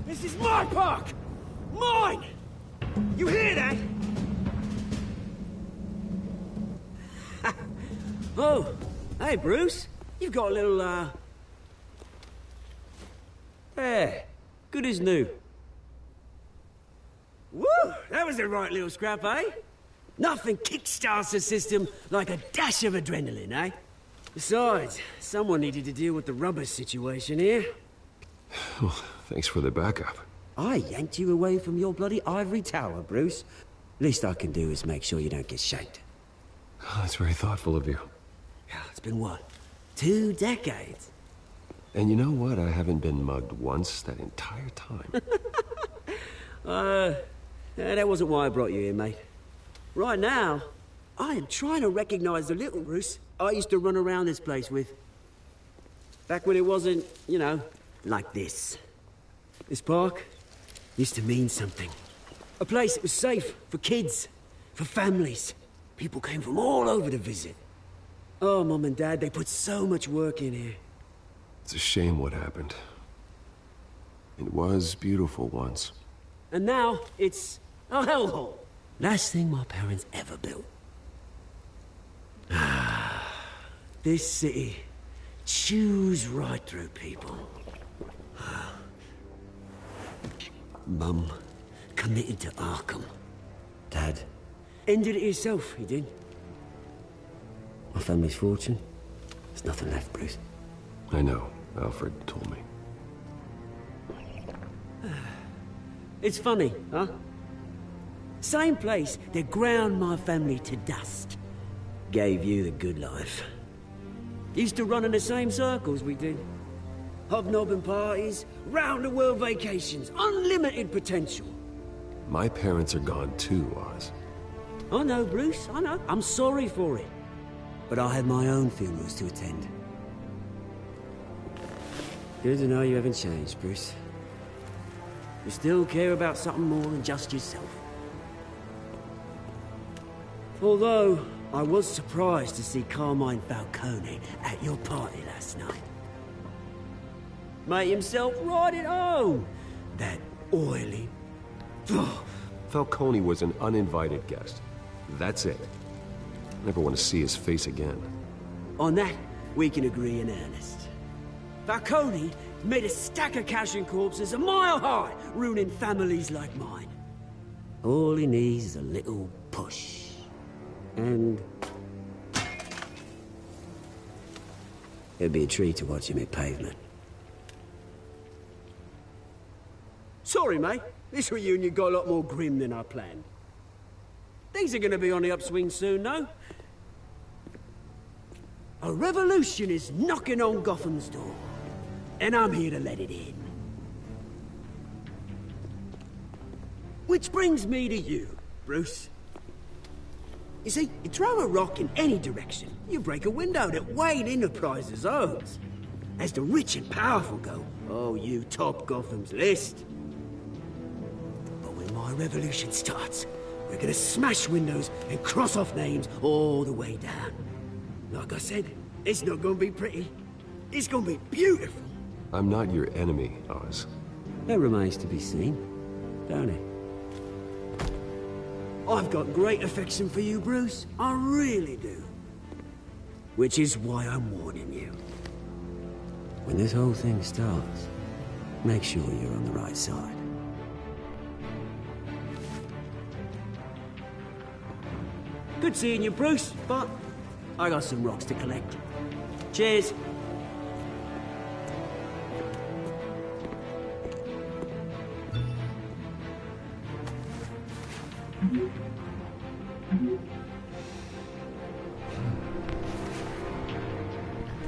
This is my park! Mine! You hear that? Oh, hey, Bruce. You've got a little, There. Good as new. Woo! That was the right little scrap, eh? Nothing kickstarts the system like a dash of adrenaline, eh? Besides, someone needed to deal with the rubber situation here. Well, thanks for the backup. I yanked you away from your bloody ivory tower, Bruce. Least I can do is make sure you don't get shanked. Oh, that's very thoughtful of you. Yeah, it's been what? 2 decades? And you know what? I haven't been mugged once that entire time. That wasn't why I brought you here, mate. Right now, I am trying to recognize the little Bruce I used to run around this place with. Back when it wasn't, you know, like this. This park used to mean something. A place that was safe for kids, for families. People came from all over to visit. Oh, Mum and Dad, they put so much work in here. It's a shame what happened. It was beautiful once. And now, it's a hellhole. Last thing my parents ever built. This city chews right through people. Mum committed to Arkham. Dad ended it himself, he did. My family's fortune, there's nothing left, Bruce. I know. Alfred told me. It's funny, huh? Same place that ground my family to dust. Gave you the good life. Used to run in the same circles we did. Hobnobbing parties, round-the-world vacations, unlimited potential. My parents are gone too, Oz. I know, Bruce, I know. I'm sorry for it. But I had my own funerals to attend. Good to know you haven't changed, Bruce. You still care about something more than just yourself. Although, I was surprised to see Carmine Falcone at your party last night. Made himself right at home. That oily... Falcone was an uninvited guest. That's it. Never want to see his face again. On that, we can agree in earnest. Falcone made a stack of cash and corpses a mile high, ruining families like mine. All he needs is a little push. And... it'd be a treat to watch him hit pavement. Sorry, mate. This reunion got a lot more grim than I planned. Things are gonna be on the upswing soon, though. A revolution is knocking on Gotham's door. And I'm here to let it in. Which brings me to you, Bruce. You see, you throw a rock in any direction, you break a window that Wayne Enterprises owns. As the rich and powerful go, oh, you top Gotham's list. But when my revolution starts, we're gonna smash windows and cross off names all the way down. Like I said, it's not gonna be pretty. It's gonna be beautiful. I'm not your enemy, Oz. That remains to be seen, don't it? I've got great affection for you, Bruce. I really do. Which is why I'm warning you. When this whole thing starts, make sure you're on the right side. Good seeing you, Bruce, but I got some rocks to collect. Cheers.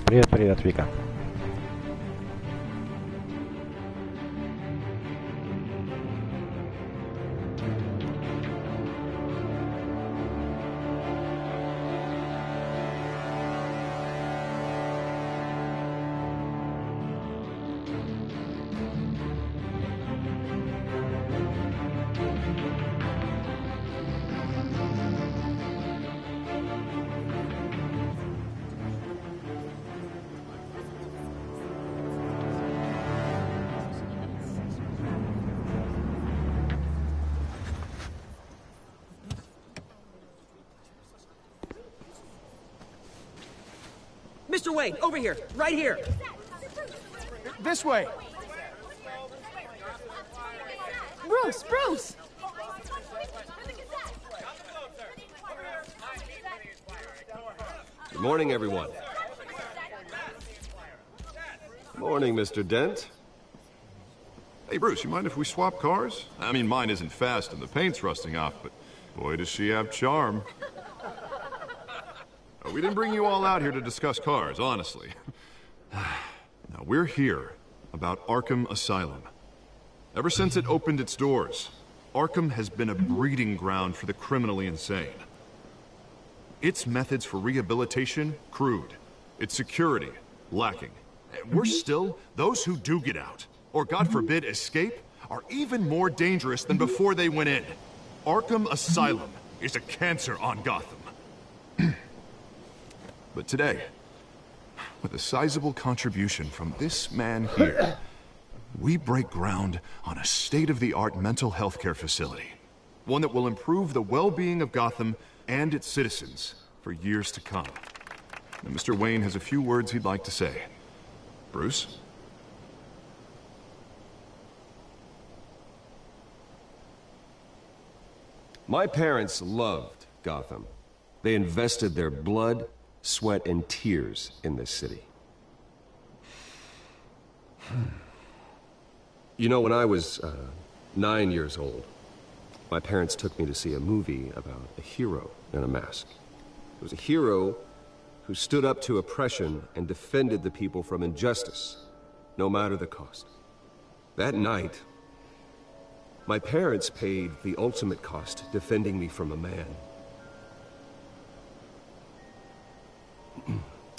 Привет, привет, Вика. Mr. Wayne, over here, right here. This way. Bruce, Bruce! Good morning, everyone. Morning, Mr. Dent. Hey, Bruce, you mind if we swap cars? I mean, mine isn't fast and the paint's rusting off, but boy, does she have charm. We didn't bring you all out here to discuss cars, honestly. Now, we're here about Arkham Asylum. Ever since it opened its doors, Arkham has been a breeding ground for the criminally insane. Its methods for rehabilitation, crude. Its security, lacking. We're still, those who do get out, or God forbid, escape, are even more dangerous than before they went in. Arkham Asylum is a cancer on Gotham. But today, with a sizable contribution from this man here, we break ground on a state-of-the-art mental health care facility. One that will improve the well-being of Gotham and its citizens for years to come. And Mr. Wayne has a few words he'd like to say. Bruce? My parents loved Gotham. They invested their blood, sweat, and tears in this city. You know, when I was 9 years old, my parents took me to see a movie about a hero in a mask. It was a hero who stood up to oppression and defended the people from injustice, no matter the cost. That night, my parents paid the ultimate cost defending me from a man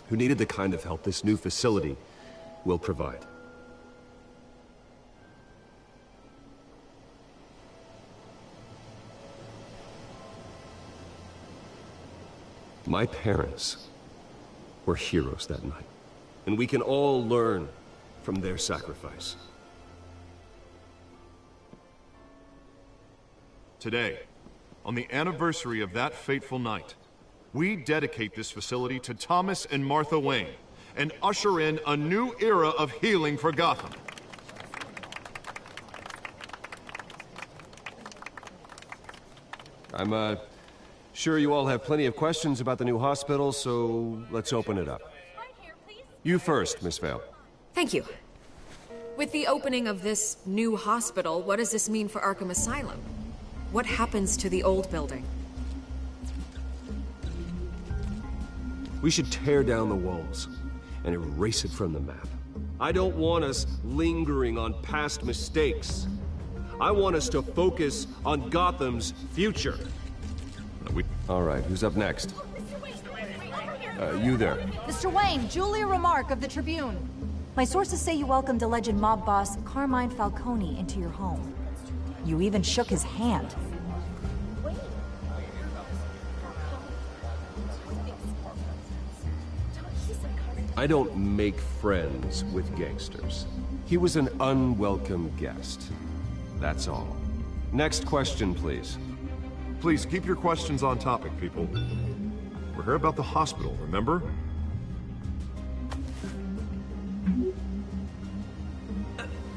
who needed the kind of help this new facility will provide. My parents were heroes that night, and we can all learn from their sacrifice. Today, on the anniversary of that fateful night, we dedicate this facility to Thomas and Martha Wayne and usher in a new era of healing for Gotham. I'm sure you all have plenty of questions about the new hospital, so let's open it up. You first, Miss Vale. Thank you. With the opening of this new hospital, what does this mean for Arkham Asylum? What happens to the old building? We should tear down the walls and erase it from the map. I don't want us lingering on past mistakes. I want us to focus on Gotham's future. All right, who's up next? You there. Mr. Wayne, Julia Remark of the Tribune. My sources say you welcomed alleged mob boss Carmine Falcone into your home. You even shook his hand. I don't make friends with gangsters. He was an unwelcome guest. That's all. Next question, please. Please keep your questions on topic, people. We're here about the hospital, remember?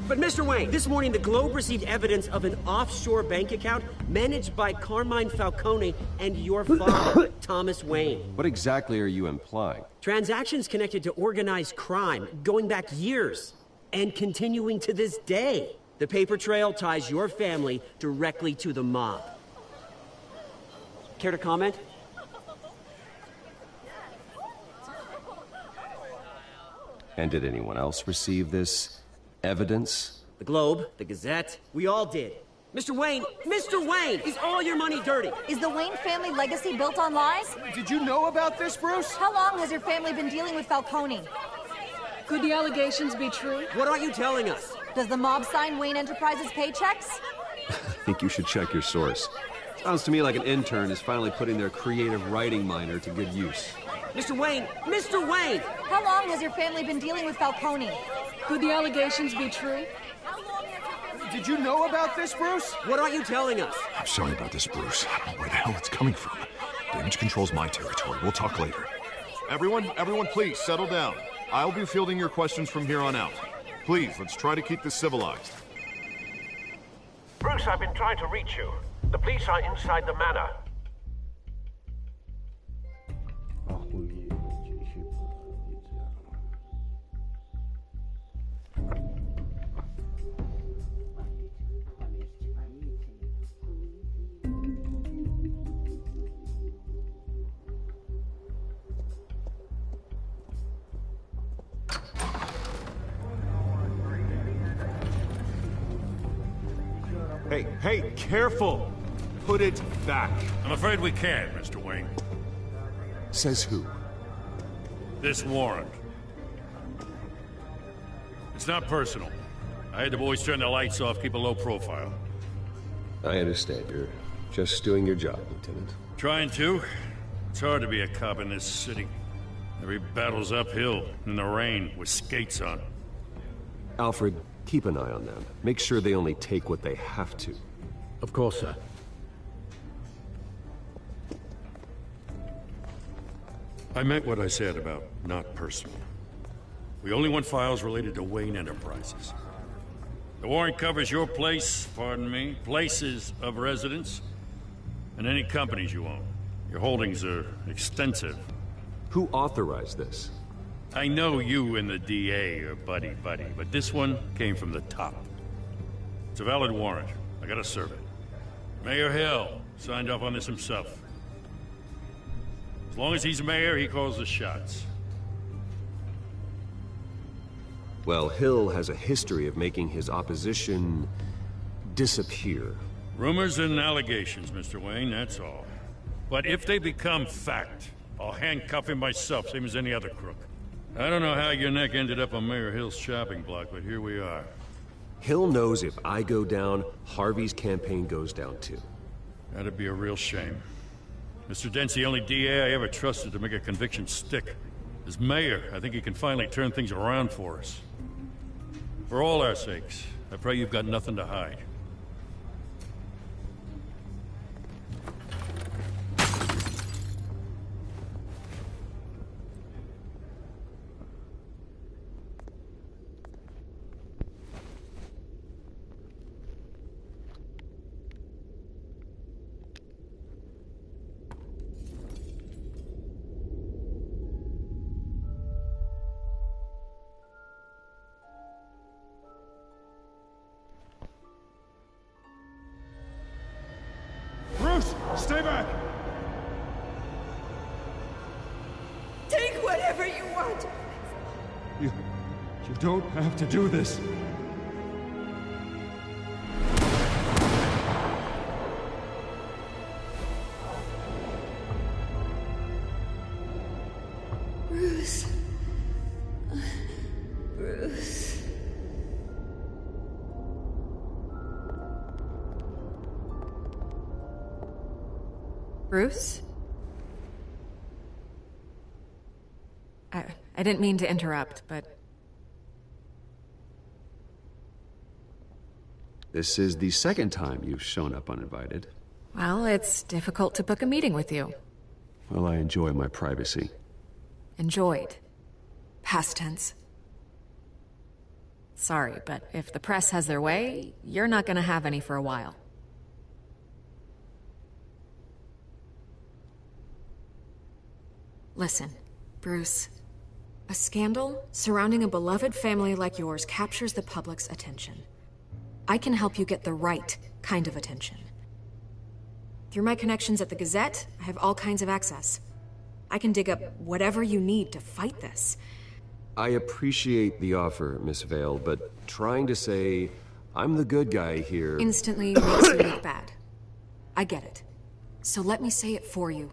But Mr. Wayne, this morning the Globe received evidence of an offshore bank account managed by Carmine Falcone and your father, Thomas Wayne. What exactly are you implying? Transactions connected to organized crime, going back years, and continuing to this day. The paper trail ties your family directly to the mob. Care to comment? And did anyone else receive this evidence? The Globe, the Gazette, we all did. Mr. Wayne, is all your money dirty? Is the Wayne family legacy built on lies? Did you know about this, Bruce? How long has your family been dealing with Falcone? Could the allegations be true? What aren't you telling us? Does the mob sign Wayne Enterprises paychecks? I think you should check your source. Sounds to me like an intern is finally putting their creative writing minor to good use. Mr. Wayne! How long has your family been dealing with Falcone? Could the allegations be true? Did you know about this, Bruce? What aren't you telling us? I'm sorry about this, Bruce. I don't know where the hell it's coming from. Damage control's my territory. We'll talk later. Everyone, please, settle down. I'll be fielding your questions from here on out. Please, let's try to keep this civilized. Bruce, I've been trying to reach you. The police are inside the manor. Hey, careful! Put it back. I'm afraid we can't, Mr. Wayne. Says who? This warrant. It's not personal. I had the boys turn the lights off, keep a low profile. I understand. You're just doing your job, Lieutenant. Trying to. It's hard to be a cop in this city. Every battle's uphill, in the rain, with skates on. Alfred, keep an eye on them. Make sure they only take what they have to. Of course, sir. I meant what I said about not personal. We only want files related to Wayne Enterprises. The warrant covers your place, pardon me, places of residence, and any companies you own. Your holdings are extensive. Who authorized this? I know you and the DA are buddy-buddy, but this one came from the top. It's a valid warrant. I gotta serve it. Mayor Hill signed off on this himself. As long as he's mayor, he calls the shots. Well, Hill has a history of making his opposition disappear. Rumors and allegations, Mr. Wayne, that's all. But if they become fact, I'll handcuff him myself, same as any other crook. I don't know how your neck ended up on Mayor Hill's shopping block, but here we are. Hill knows if I go down, Harvey's campaign goes down too. That'd be a real shame. Mr. Dent's the only DA I ever trusted to make a conviction stick. As mayor, I think he can finally turn things around for us. For all our sakes, I pray you've got nothing to hide. Stay back! Take whatever you want! You don't have to do this. Bruce. Bruce. Bruce? I didn't mean to interrupt, but... This is the second time you've shown up uninvited. Well, it's difficult to book a meeting with you. Well, I enjoy my privacy. Enjoyed. Past tense. Sorry, but if the press has their way, you're not gonna have any for a while. Listen, Bruce. A scandal surrounding a beloved family like yours captures the public's attention. I can help you get the right kind of attention. Through my connections at the Gazette, I have all kinds of access. I can dig up whatever you need to fight this. I appreciate the offer, Miss Vale, but trying to say I'm the good guy here... Instantly makes you look bad. I get it. So let me say it for you.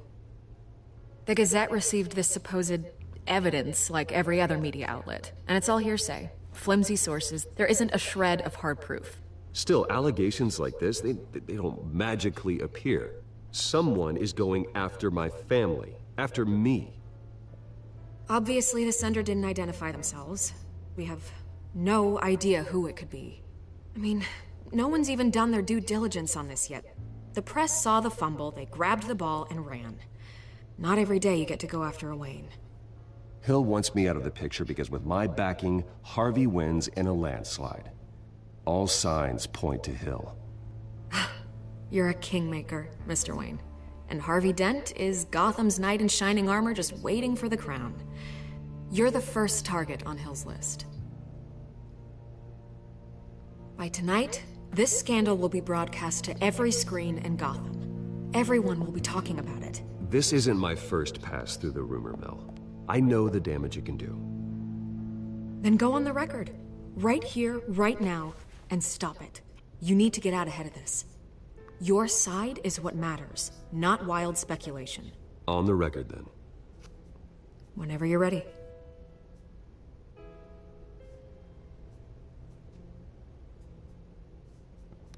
The Gazette received this supposed evidence like every other media outlet, and it's all hearsay. Flimsy sources. There isn't a shred of hard proof. Still, allegations like this, they don't magically appear. Someone is going after my family. After me. Obviously, the sender didn't identify themselves. We have no idea who it could be. I mean, no one's even done their due diligence on this yet. The press saw the fumble, they grabbed the ball and ran. Not every day you get to go after a Wayne. Hill wants me out of the picture because with my backing, Harvey wins in a landslide. All signs point to Hill. You're a kingmaker, Mr. Wayne. And Harvey Dent is Gotham's knight in shining armor just waiting for the crown. You're the first target on Hill's list. By tonight, this scandal will be broadcast to every screen in Gotham. Everyone will be talking about it. This isn't my first pass through the rumor mill. I know the damage it can do. Then go on the record. Right here, right now, and stop it. You need to get out ahead of this. Your side is what matters, not wild speculation. On the record, then. Whenever you're ready.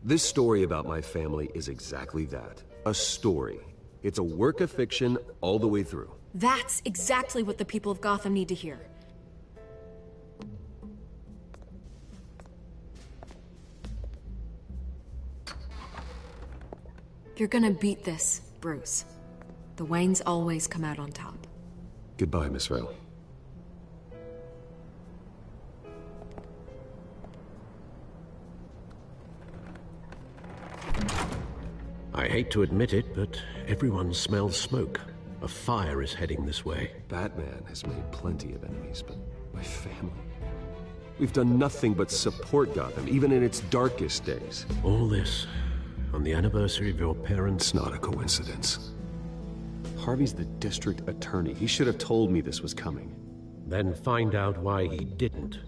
This story about my family is exactly that. A story. It's a work of fiction all the way through. That's exactly what the people of Gotham need to hear. You're gonna beat this, Bruce. The Waynes always come out on top. Goodbye, Miss Vale. I hate to admit it, but everyone smells smoke. A fire is heading this way. Batman has made plenty of enemies, but my family... We've done nothing but support Gotham, even in its darkest days. All this on the anniversary of your parents'... It's not a coincidence. Harvey's the district attorney. He should have told me this was coming. Then find out why he didn't.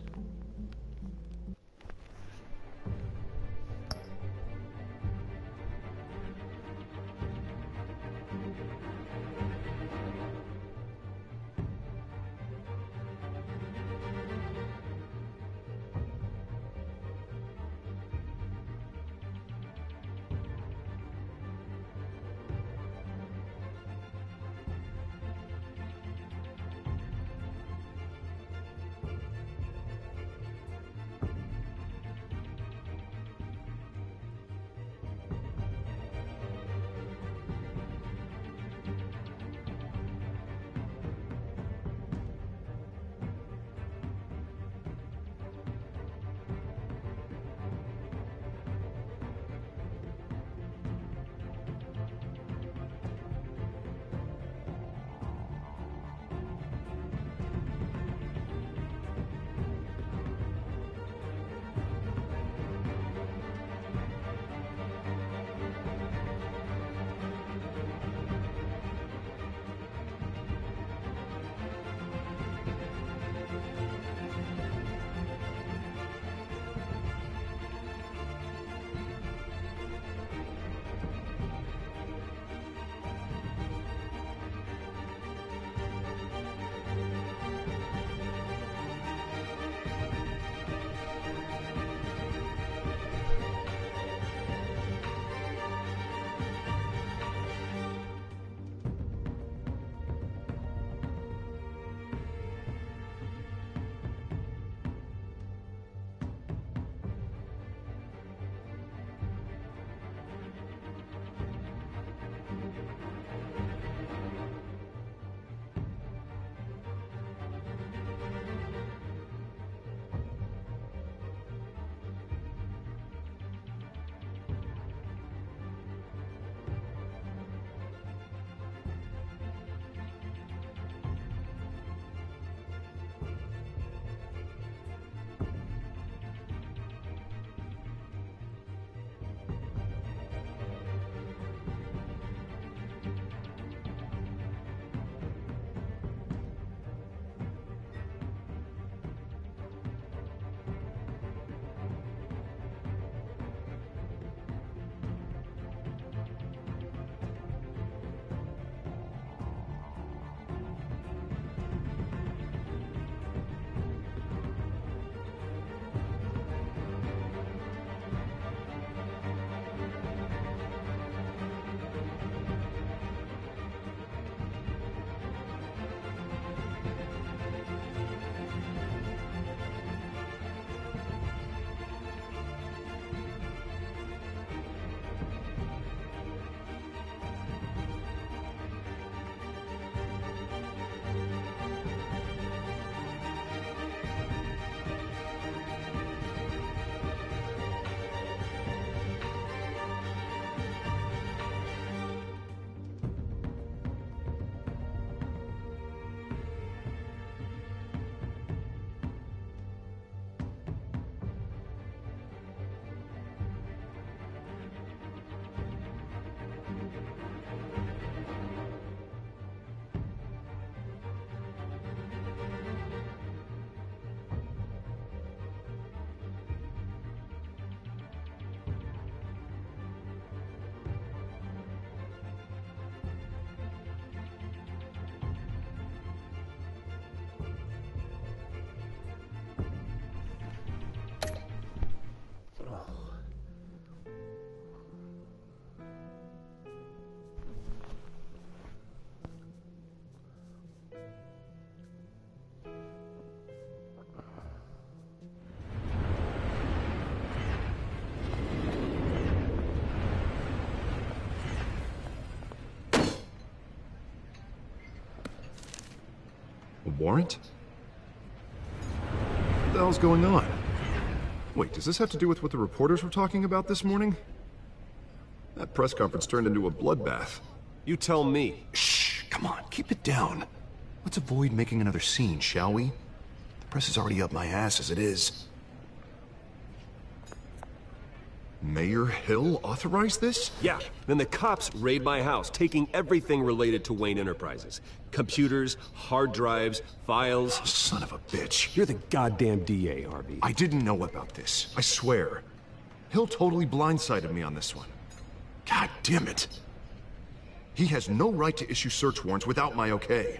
A warrant? What the hell's going on? Wait, does this have to do with what the reporters were talking about this morning? That press conference turned into a bloodbath. You tell me. Shh, come on, keep it down. Let's avoid making another scene, shall we? The press is already up my ass as it is. Mayor Hill authorized this? Yeah, then the cops raid my house, taking everything related to Wayne Enterprises. Computers, hard drives, files. Oh, son of a bitch. You're the goddamn DA, Harvey. I didn't know about this, I swear. Hill totally blindsided me on this one. God damn it. He has no right to issue search warrants without my okay.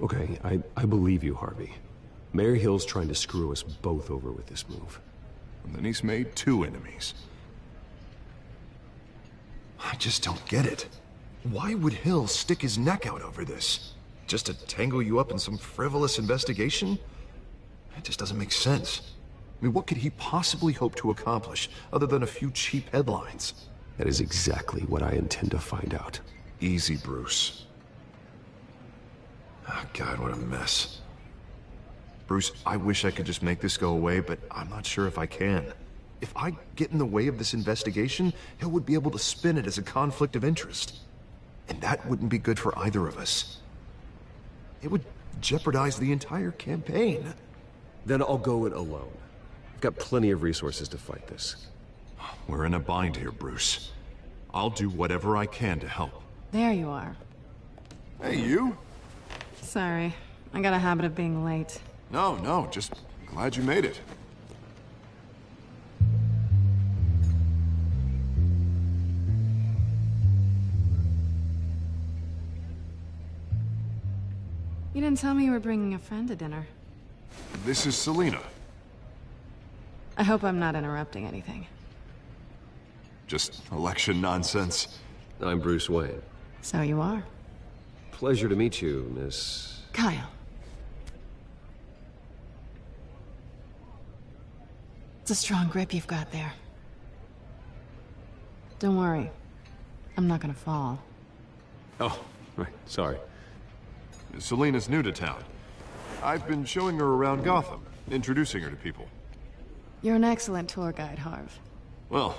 Okay, I believe you, Harvey. Mayor Hill's trying to screw us both over with this move. And then he's made 2 enemies. I just don't get it. Why would Hill stick his neck out over this? Just to tangle you up in some frivolous investigation? It just doesn't make sense. I mean, what could he possibly hope to accomplish other than a few cheap headlines? That is exactly what I intend to find out. Easy, Bruce. Oh, God, what a mess. Bruce, I wish I could just make this go away, but I'm not sure if I can. If I get in the way of this investigation, Hill would be able to spin it as a conflict of interest. And that wouldn't be good for either of us. It would jeopardize the entire campaign. Then I'll go it alone. I've got plenty of resources to fight this. We're in a bind here, Bruce. I'll do whatever I can to help. There you are. Hey, you? Sorry, I got a habit of being late. No, just glad you made it. You didn't tell me you were bringing a friend to dinner. This is Selina. I hope I'm not interrupting anything. Just election nonsense. I'm Bruce Wayne. So you are. Pleasure to meet you, Miss... Kyle. It's a strong grip you've got there. Don't worry. I'm not gonna fall. Oh, right. Sorry. Selina's new to town. I've been showing her around Gotham, introducing her to people. You're an excellent tour guide, Harv. Well,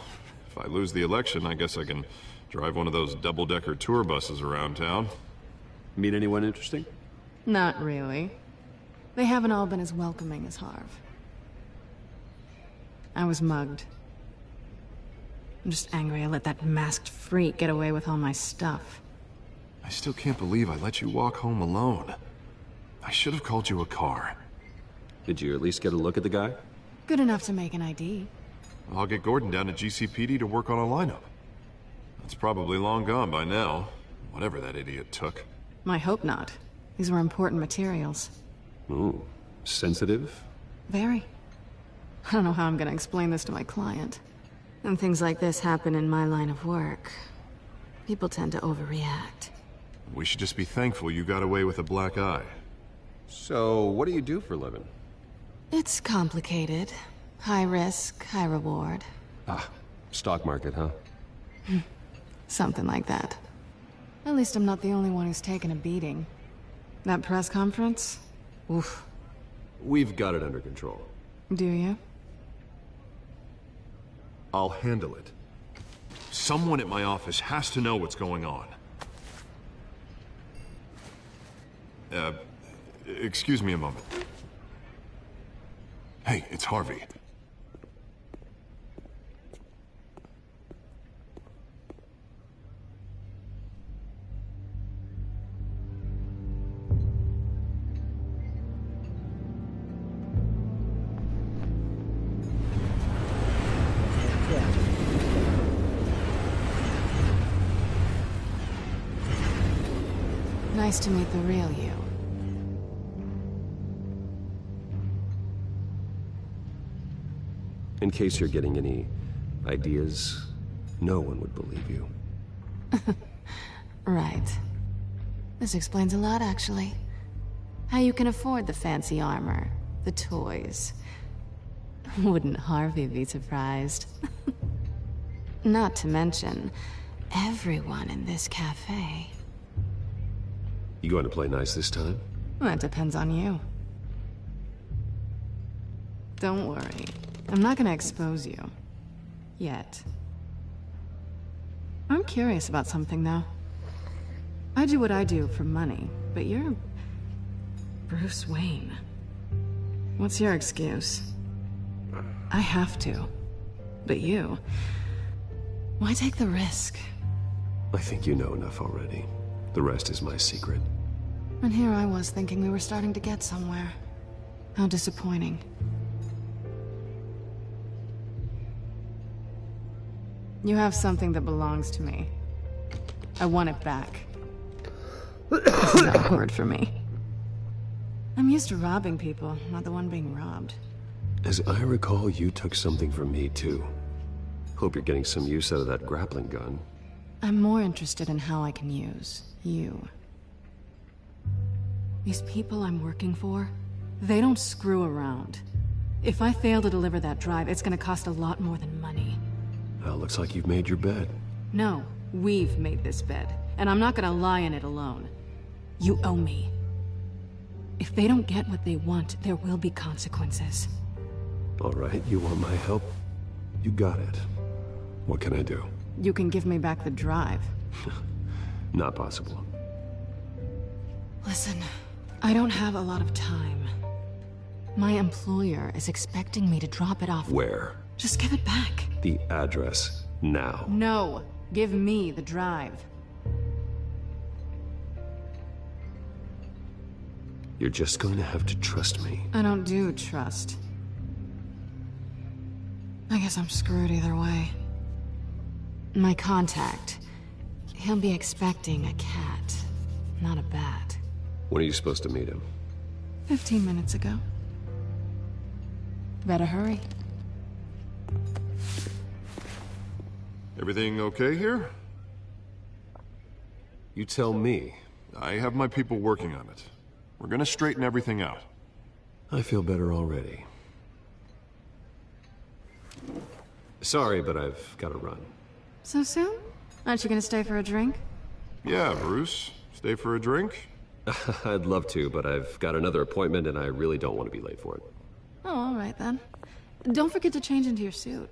if I lose the election, I guess I can drive one of those double-decker tour buses around town. Meet anyone interesting? Not really. They haven't all been as welcoming as Harv. I was mugged. I'm just angry I let that masked freak get away with all my stuff. I still can't believe I let you walk home alone. I should have called you a car. Did you at least get a look at the guy? Good enough to make an ID. I'll get Gordon down to GCPD to work on a lineup. That's probably long gone by now, whatever that idiot took. I hope not. These were important materials. Ooh, sensitive? Very. I don't know how I'm gonna explain this to my client. When things like this happen in my line of work, people tend to overreact. We should just be thankful you got away with a black eye. So, what do you do for a living? It's complicated. High risk, high reward. Ah, stock market, huh? Something like that. At least I'm not the only one who's taken a beating. That press conference? Oof. We've got it under control. Do you? I'll handle it. Someone at my office has to know what's going on. Excuse me a moment. Hey, it's Harvey. Nice to meet the real you. In case you're getting any ideas, no one would believe you. Right. This explains a lot, actually. How you can afford the fancy armor, the toys. Wouldn't Harvey be surprised? Not to mention, everyone in this cafe. You going to play nice this time? Well, that depends on you. Don't worry. I'm not gonna expose you. Yet. I'm curious about something, though. I do what I do for money, but you're... Bruce Wayne. What's your excuse? I have to. But you... Why take the risk? I think you know enough already. The rest is my secret. And here I was thinking we were starting to get somewhere. How disappointing. You have something that belongs to me. I want it back. This is awkward for me. I'm used to robbing people, not the one being robbed. As I recall, you took something from me, too. Hope you're getting some use out of that grappling gun. I'm more interested in how I can use you. These people I'm working for, they don't screw around. If I fail to deliver that drive, it's gonna cost a lot more than money. Well, looks like you've made your bed. No, we've made this bed, and I'm not gonna lie in it alone. You owe me. If they don't get what they want, there will be consequences. All right, you want my help? You got it. What can I do? You can give me back the drive. Not possible. Listen, I don't have a lot of time. My employer is expecting me to drop it off. Where? Just give it back. The address, now. No, give me the drive. You're just going to have to trust me. I don't do trust. I guess I'm screwed either way. My contact, he'll be expecting a cat, not a bat. When are you supposed to meet him? 15 minutes ago. Better hurry. Everything okay here? You tell me. I have my people working on it. We're gonna straighten everything out. I feel better already. Sorry, but I've got to run. So soon? Aren't you gonna stay for a drink? Yeah, Bruce. Stay for a drink? I'd love to, but I've got another appointment and I really don't want to be late for it. Oh, all right then. Don't forget to change into your suit.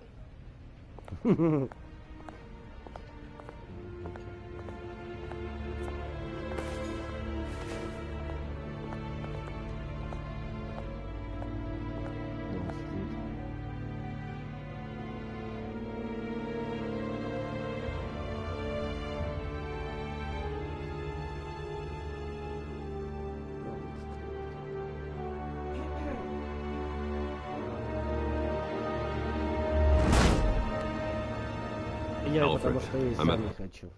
Я Alfred, потому что есть I'm сам at- не хочу.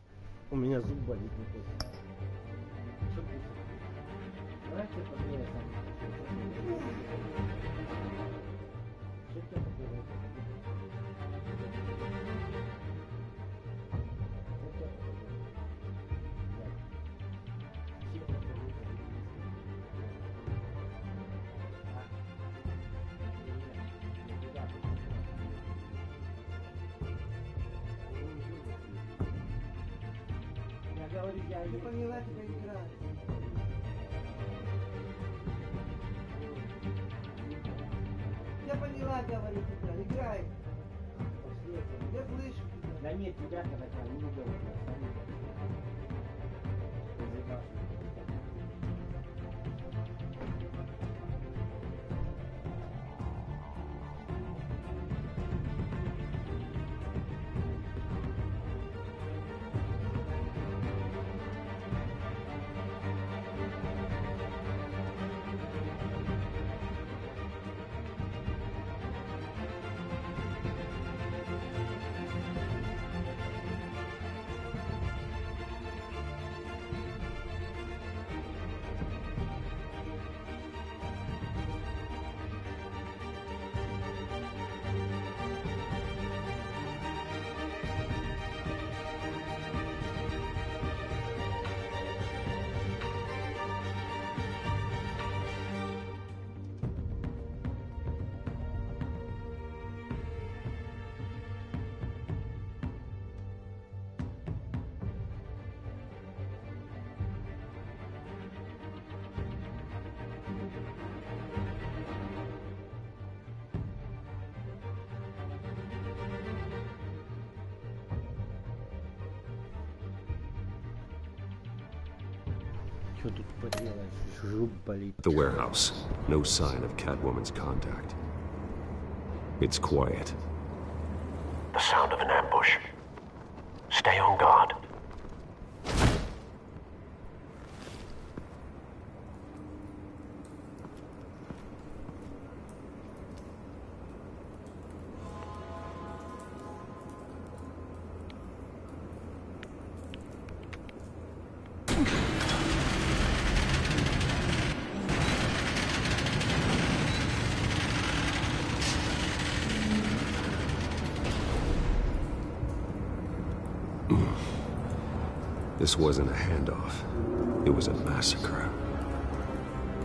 У меня зуб болит. не хочу. Давайте поменяем. Я не поняла тебя игра. Я поняла, говорит тебя, играй. Я слышу тебя. Да нет, тебя когда не видел. The warehouse. No sign of Catwoman's contact. It's quiet. The sound of an ambush. Stay on guard. This wasn't a handoff. It was a massacre.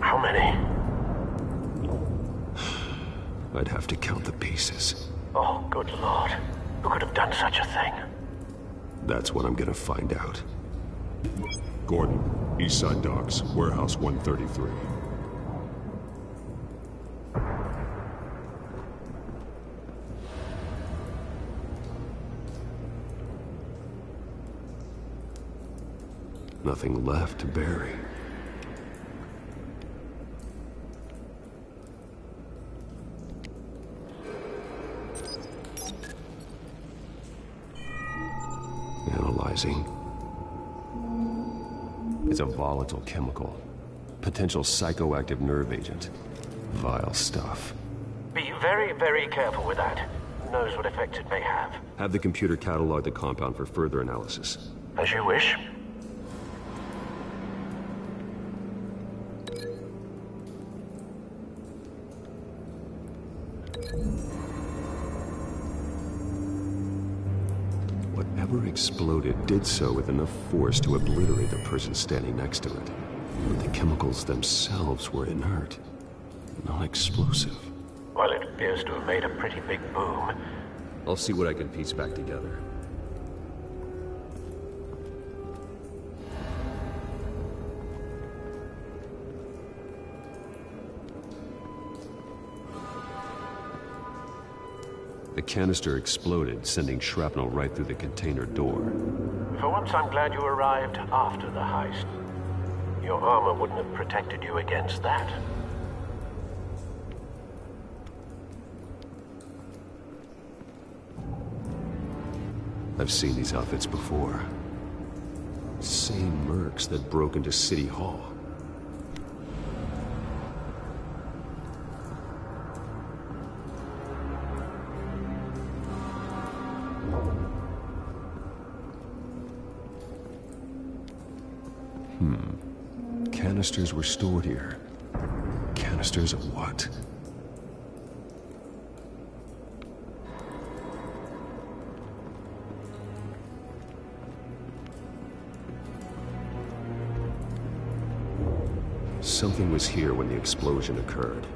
How many? I'd have to count the pieces. Oh, good lord. Who could have done such a thing? That's what I'm gonna find out. Gordon, Eastside Docks, Warehouse 133. Nothing left to bury. Analyzing. It's a volatile chemical. Potential psychoactive nerve agent. Vile stuff. Be very, very careful with that. Who knows what effects it may have. Have the computer catalog the compound for further analysis. As you wish. Whatever exploded did so with enough force to obliterate the person standing next to it. But the chemicals themselves were inert, non-explosive. Well, it appears to have made a pretty big boom. I'll see what I can piece back together. The canister exploded, sending shrapnel right through the container door. For once, I'm glad you arrived after the heist. Your armor wouldn't have protected you against that. I've seen these outfits before. Same mercs that broke into City Hall. Canisters were stored here. Canisters of what? Something was here when the explosion occurred.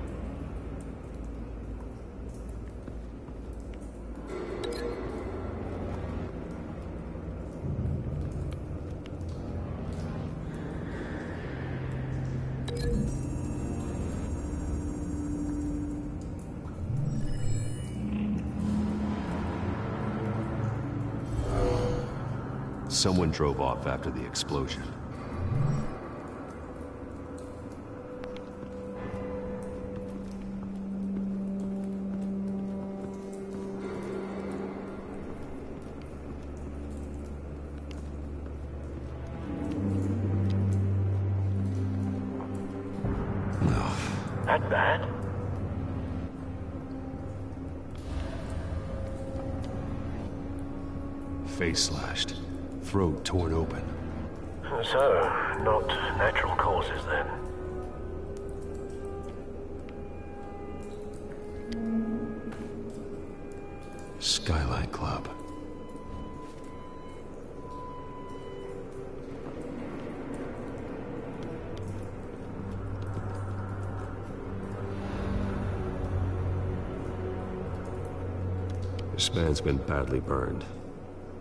Someone drove off after the explosion. That bad? Face slashed. Throat torn open. So, not natural causes then. Skyline Club. This man's been badly burned.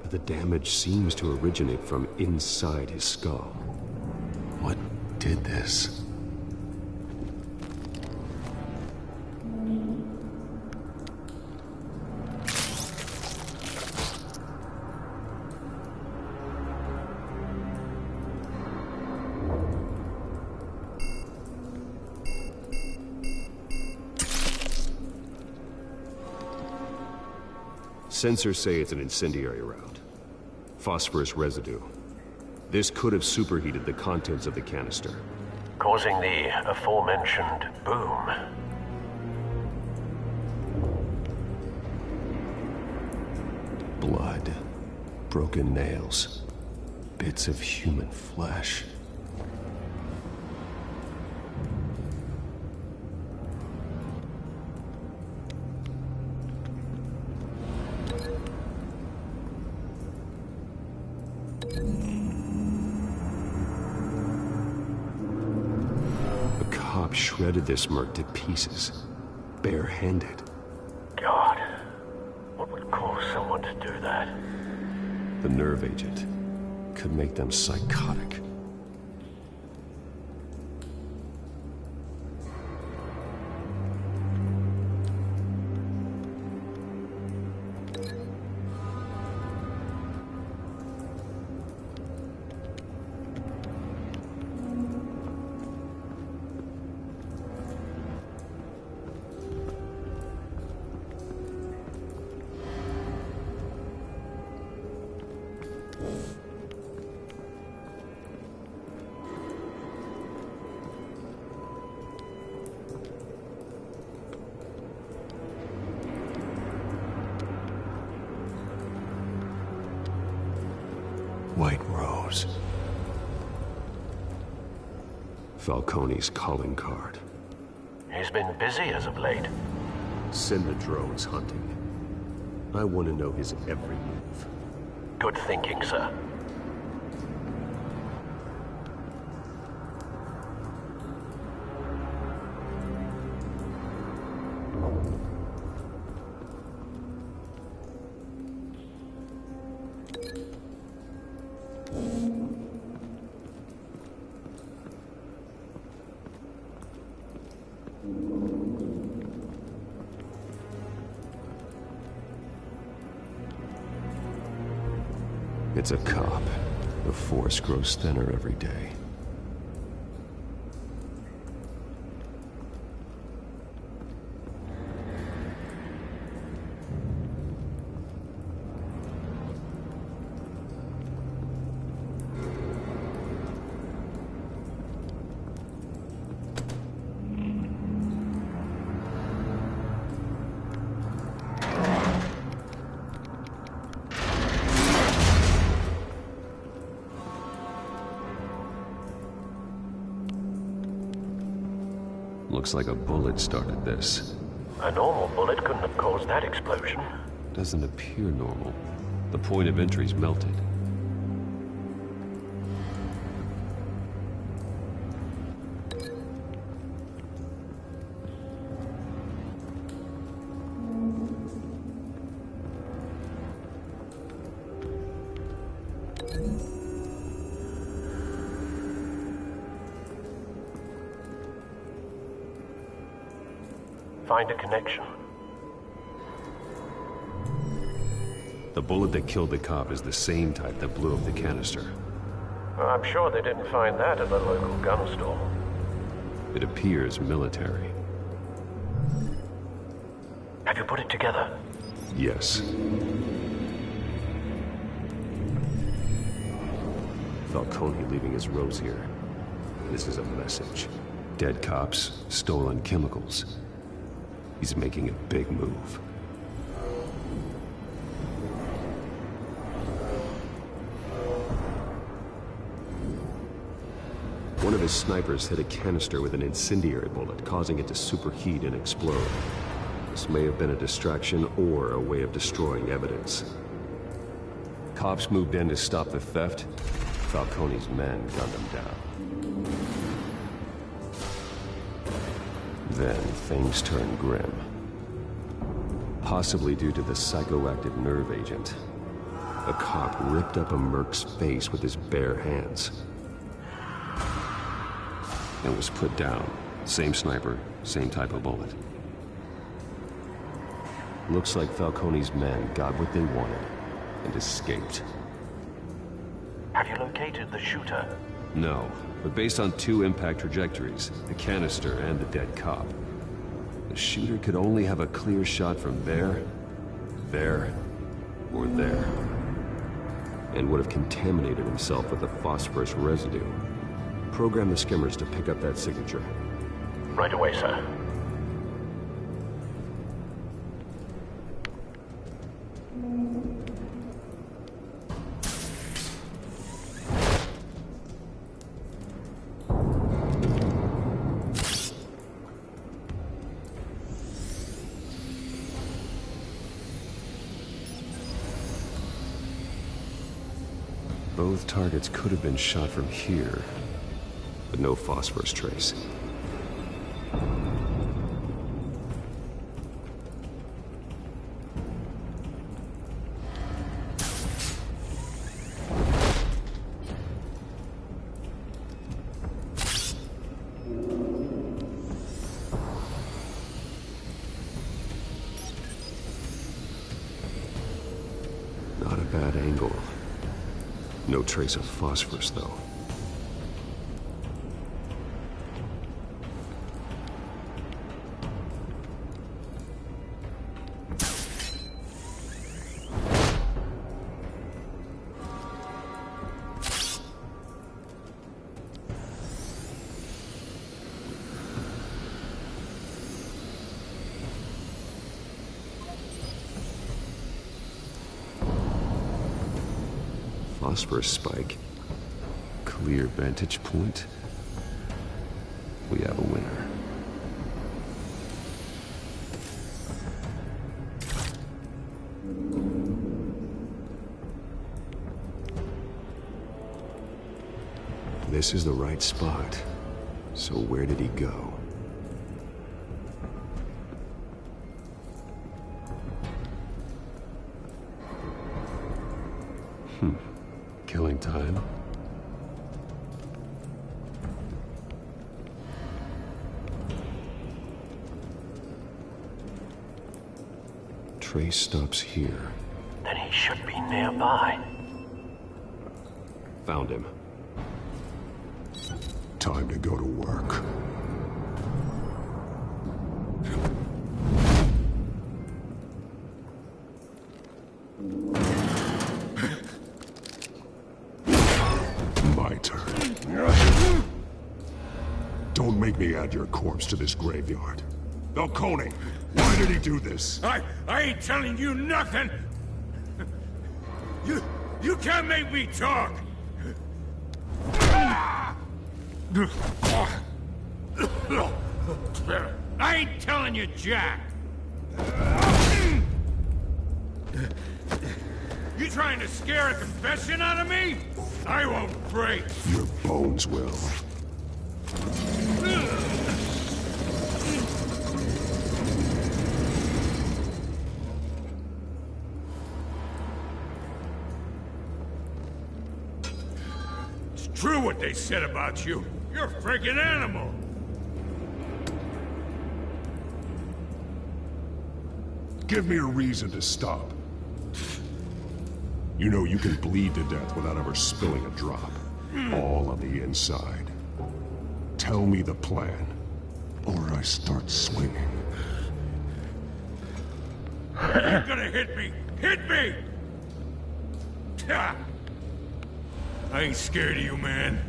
The damage seems to originate from inside his skull. What did this? Sensors say it's an incendiary round. Phosphorus residue. This could have superheated the contents of the canister, causing the aforementioned boom. Blood, broken nails, bits of human flesh. Shredded this merc to pieces, barehanded. God, what would cause someone to do that? The nerve agent could make them psychotic. White Rose. Falcone's calling card. He's been busy as of late. Send the drones hunting. I want to know his every move. Good thinking, sir. It's a cop. The force grows thinner every day. Looks like a bullet started this. A normal bullet couldn't have caused that explosion. Doesn't appear normal. The point of entry's melted. Find a connection. The bullet that killed the cop is the same type that blew up the canister. I'm sure they didn't find that at the local gun store. It appears military. Have you put it together? Yes. Falcone leaving his rose here. This is a message. Dead cops, stolen chemicals. He's making a big move. One of his snipers hit a canister with an incendiary bullet, causing it to superheat and explode. This may have been a distraction or a way of destroying evidence. Cops moved in to stop the theft. Falcone's men gunned them down. Then things turned grim. Possibly due to the psychoactive nerve agent. A cop ripped up a merc's face with his bare hands. And was put down. Same sniper, same type of bullet. Looks like Falcone's men got what they wanted and escaped. Have you located the shooter? No, but based on two impact trajectories, the canister and the dead cop, the shooter could only have a clear shot from there, or there, and would have contaminated himself with the phosphorus residue. Program the skimmers to pick up that signature. Right away, sir. Both targets could have been shot from here, but no phosphorus trace. Not a bad angle. No trace of phosphorus, though. Phosphorus spike. Clear vantage point. We have a winner. This is the right spot. So where did he go? Killing time. Trace stops here. Then he should be nearby. Found him. Time to go to work. My turn. Don't make me add your corpse to this graveyard. Falcone, why did he do this? I ain't telling you nothing! You can't make me talk! I ain't telling you jack! You trying to scare a confession out of me? I won't break! Your bones will. It's true what they said about you. You're a freaking animal! Give me a reason to stop. You know you can bleed to death without ever spilling a drop. All on the inside. Tell me the plan, or I start swinging. You're gonna hit me! Hit me! I ain't scared of you, man.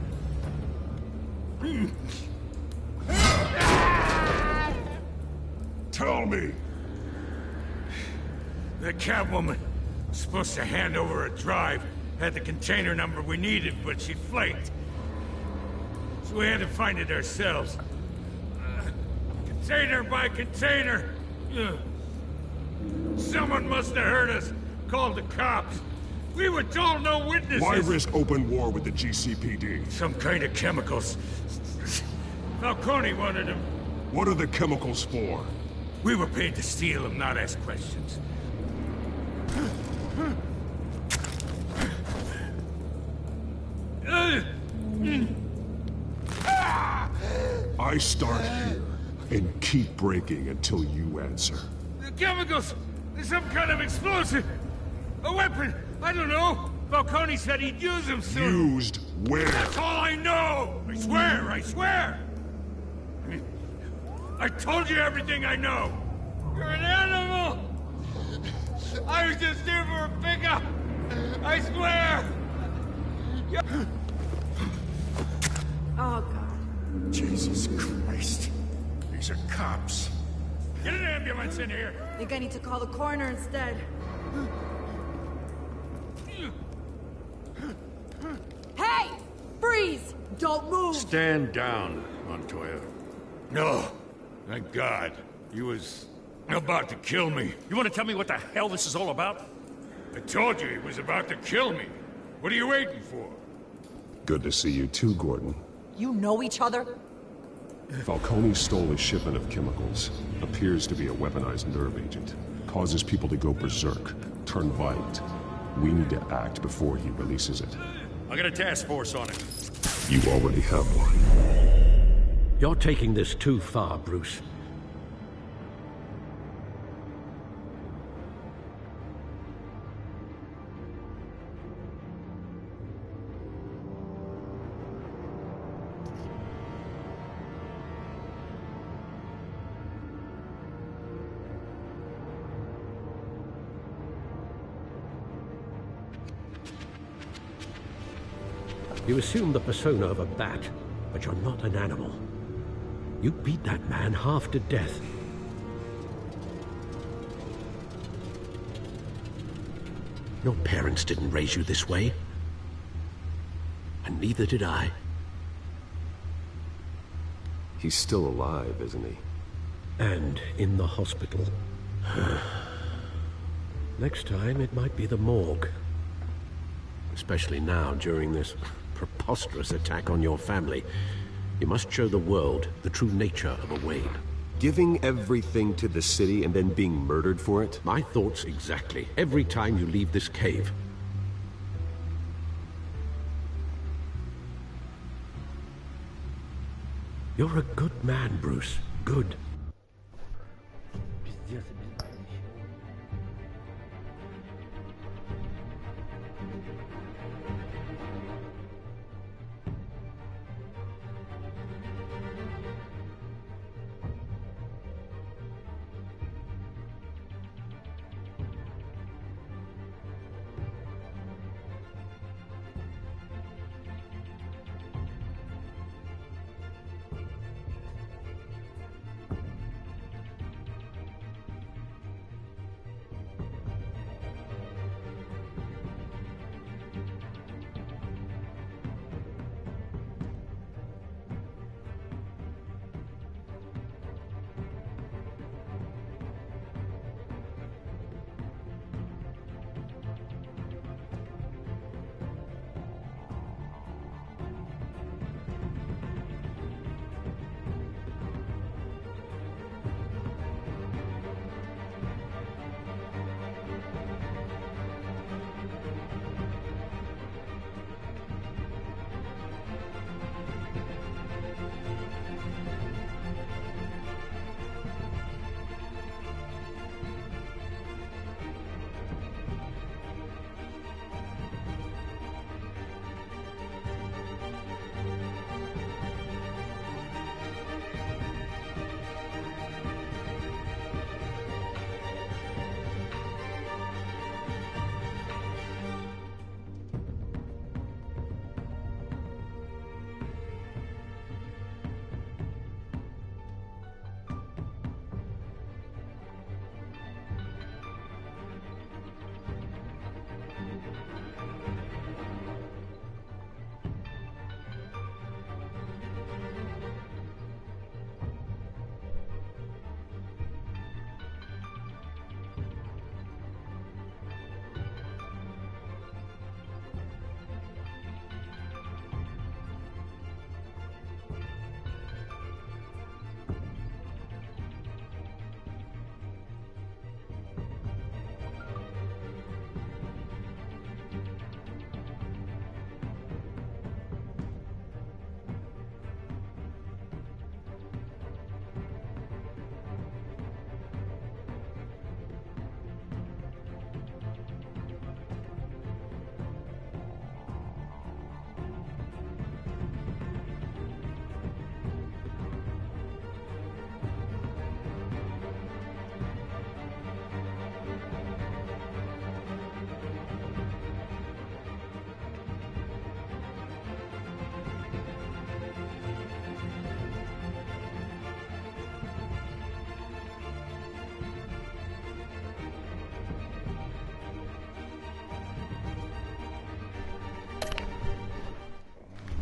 Tell me! That Catwoman was supposed to hand over a drive. Had the container number we needed, but she flaked. So we had to find it ourselves. Container by container. Someone must have heard us. Called the cops. We were told no witnesses. Why risk open war with the GCPD? Some kind of chemicals. Falcone wanted them. What are the chemicals for? We were paid to steal them, not ask questions. I start here and keep breaking until you answer. The chemicals! There's some kind of explosive! A weapon! I don't know! Falcone said he'd use them soon! Used where? That's all I know! I swear! I swear! I told you everything I know! You're an animal! I was just here for a pickup! I swear! Oh, God. Jesus Christ. These are cops. Get an ambulance in here! I think I need to call the coroner instead. Hey! Freeze! Don't move! Stand down, Montoya. No. Thank God. He was about to kill me. You want to tell me what the hell this is all about? I told you he was about to kill me. What are you waiting for? Good to see you too, Gordon. You know each other? Falcone stole a shipment of chemicals. Appears to be a weaponized nerve agent. Causes people to go berserk, turn violent. We need to act before he releases it. I got a task force on it. You already have one. You're taking this too far, Bruce. You assume the persona of a bat, but you're not an animal. You beat that man half to death. Your parents didn't raise you this way. And neither did I. He's still alive, isn't he? And in the hospital. Next time, it might be the morgue. Especially now, during this preposterous attack on your family. You must show the world the true nature of a Wayne. Giving everything to the city and then being murdered for it? My thoughts exactly. Every time you leave this cave. You're a good man, Bruce. Good.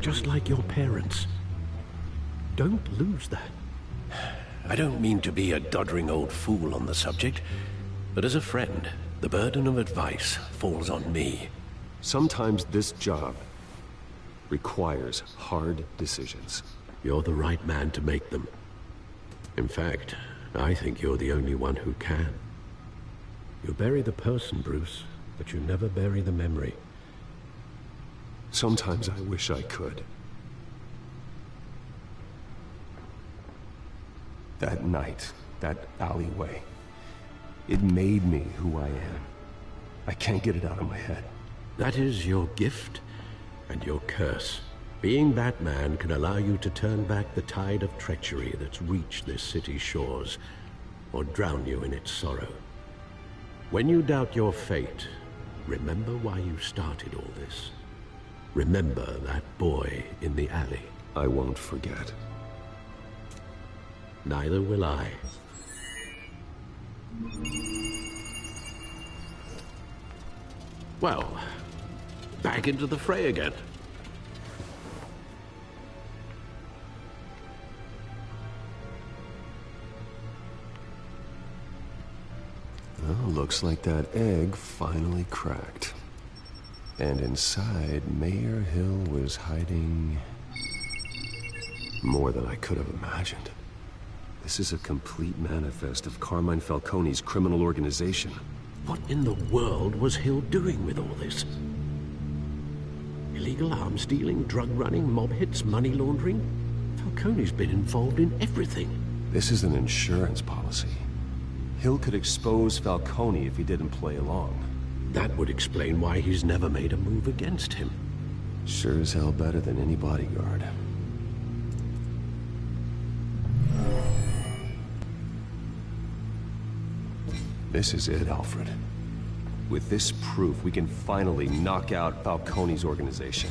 just like your parents. Don't lose that. I don't mean to be a doddering old fool on the subject, but as a friend, the burden of advice falls on me. Sometimes this job requires hard decisions. You're the right man to make them. In fact, I think you're the only one who can. You bury the person, Bruce, but you never bury the memory. Sometimes I wish I could. That night, that alleyway, it made me who I am. I can't get it out of my head. That is your gift and your curse. Being Batman can allow you to turn back the tide of treachery that's reached this city's shores, or drown you in its sorrow. When you doubt your fate, remember why you started all this. Remember that boy in the alley. I won't forget. Neither will I. Well, back into the fray again. Well, looks like that egg finally cracked. And inside, Mayor Hill was hiding more than I could have imagined. This is a complete manifest of Carmine Falcone's criminal organization. What in the world was Hill doing with all this? Illegal arms dealing, drug running, mob hits, money laundering? Falcone's been involved in everything. This is an insurance policy. Hill could expose Falcone if he didn't play along. That would explain why he's never made a move against him. Sure as hell better than any bodyguard. This is it, Alfred. With this proof, we can finally knock out Falcone's organization.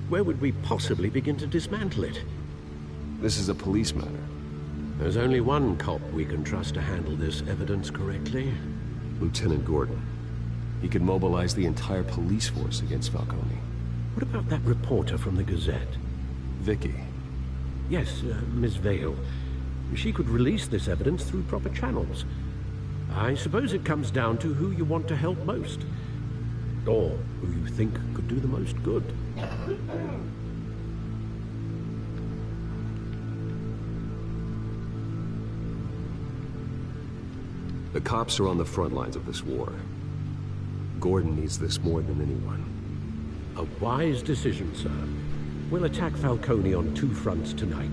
Where would we possibly begin to dismantle it? This is a police matter. There's only one cop we can trust to handle this evidence correctly. Lieutenant Gordon. He could mobilize the entire police force against Falcone. What about that reporter from the Gazette? Vicky. Yes, Miss Vale. She could release this evidence through proper channels. I suppose it comes down to who you want to help most. Or who you think could do the most good. The cops are on the front lines of this war. Gordon needs this more than anyone. A wise decision, sir. We'll attack Falcone on two fronts tonight.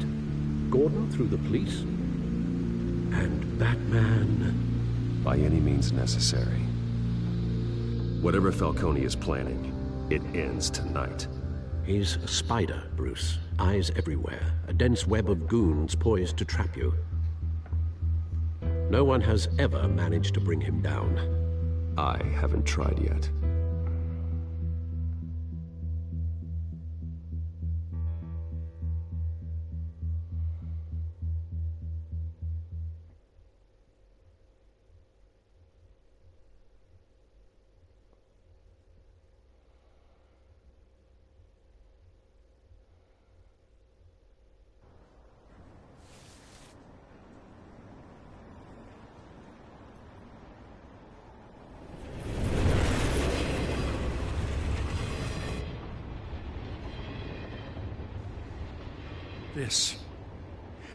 Gordon through the police, and Batman... by any means necessary. Whatever Falcone is planning, it ends tonight. He's a spider, Bruce. Eyes everywhere. A dense web of goons poised to trap you. No one has ever managed to bring him down. I haven't tried yet.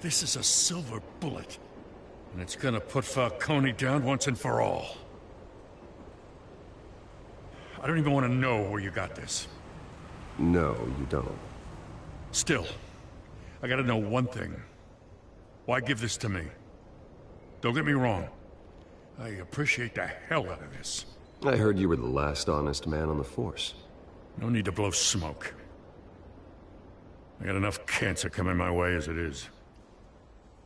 This is a silver bullet. And it's gonna put Falcone down once and for all. I don't even want to know where you got this. No, you don't. Still, I gotta know one thing. Why give this to me? Don't get me wrong. I appreciate the hell out of this. I heard you were the last honest man on the force. No need to blow smoke. I got enough cancer coming my way as it is.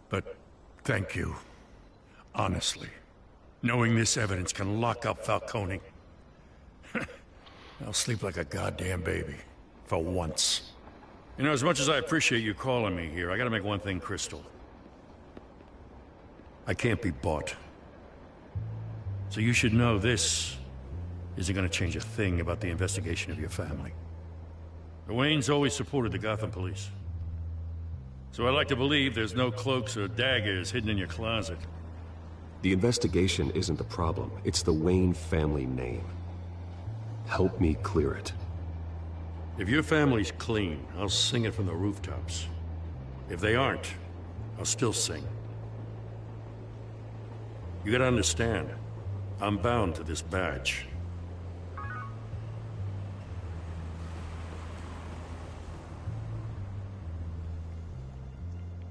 But thank you. Honestly. Knowing this evidence can lock up Falcone. I'll sleep like a goddamn baby. For once. You know, as much as I appreciate you calling me here, I gotta make one thing crystal. I can't be bought. So you should know this isn't gonna change a thing about the investigation of your family. The Waynes always supported the Gotham police. So I like to believe there's no cloaks or daggers hidden in your closet. The investigation isn't the problem. It's the Wayne family name. Help me clear it. If your family's clean, I'll sing it from the rooftops. If they aren't, I'll still sing. You gotta understand, I'm bound to this badge.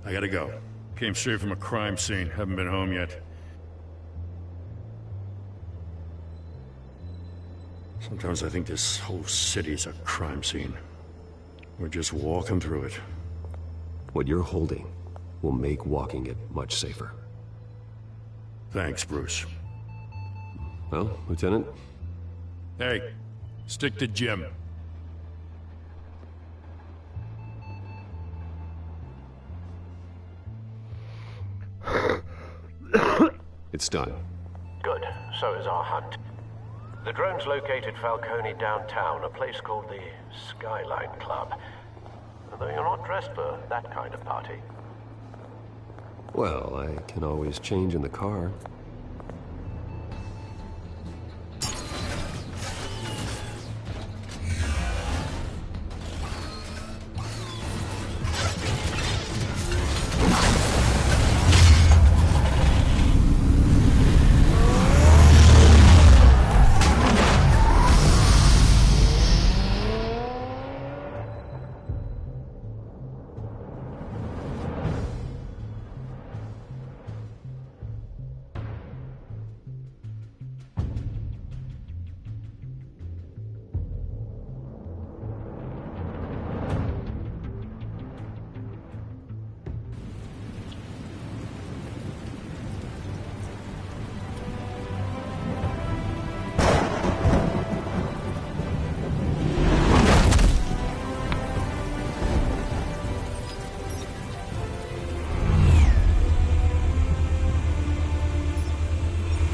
I gotta go. Came straight from a crime scene, haven't been home yet. Sometimes I think this whole city's a crime scene. We're just walking through it. What you're holding will make walking it much safer. Thanks, Bruce. Well, Lieutenant? Hey, stick to Jim. It's done. Good. So is our hunt. The drone's located Falcone downtown, a place called the Skyline Club. Although you're not dressed for that kind of party. Well, I can always change in the car.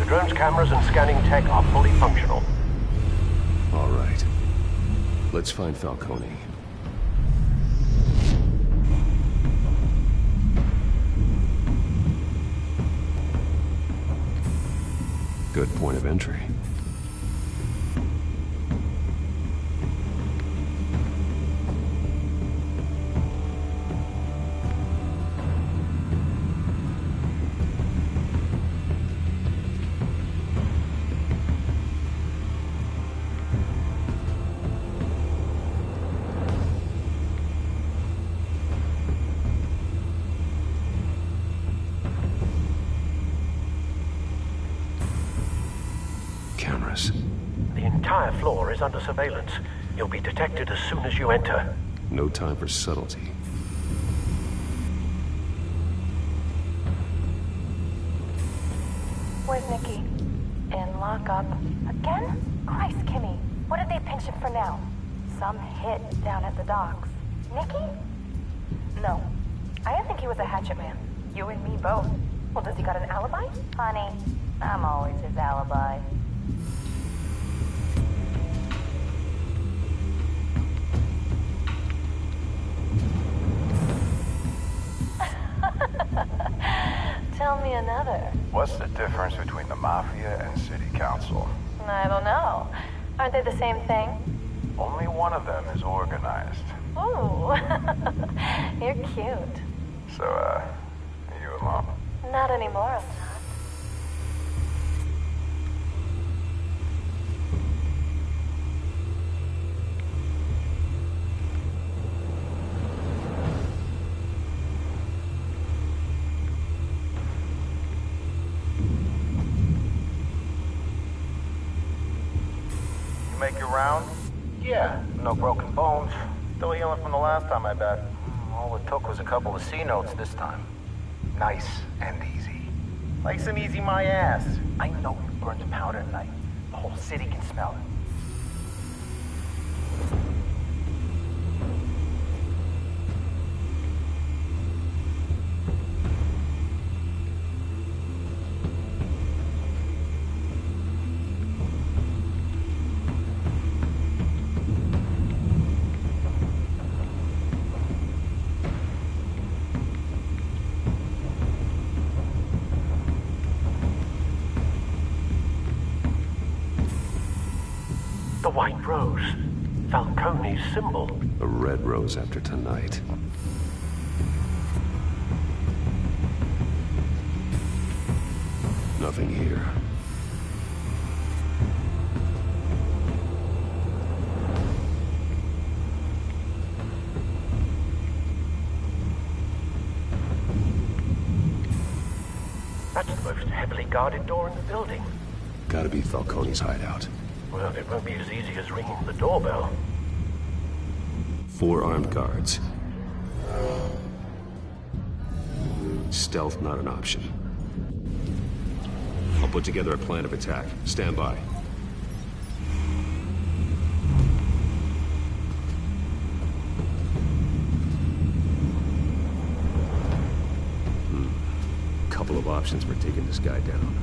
Drone's cameras and scanning tech are fully functional. All right. Let's find Falcone. Good point of entry. Cameras. The entire floor is under surveillance. You'll be detected as soon as you enter. No time for subtlety. Where's Nicky? In lockup. Again? Christ, Kimmy. What did they pinch him for now? Some hit down at the docks. Nicky? No. I didn't think he was a hatchet man. You and me both. Well, does he got an alibi? Honey, I'm always his alibi. Tell me another. What's the difference between the Mafia and City Council? I don't know. Aren't they the same thing? Only one of them is organized. Ooh. You're cute. So, are you alone? Not anymore, I'm not. Make your round? Yeah, no broken bones. Still healing from the last time, I bet. All it took was a couple of C notes this time. Nice and easy. Nice and easy, my ass. I know you burned powder tonight. The whole city can smell it. white rose. Falcone's symbol. A red rose after tonight. Nothing here. That's the most heavily guarded door in the building. Gotta be Falcone's hideout. Well, it won't be as easy as ringing the doorbell. 4 armed guards. Stealth not an option. I'll put together a plan of attack. Stand by. Couple of options for taking this guy down.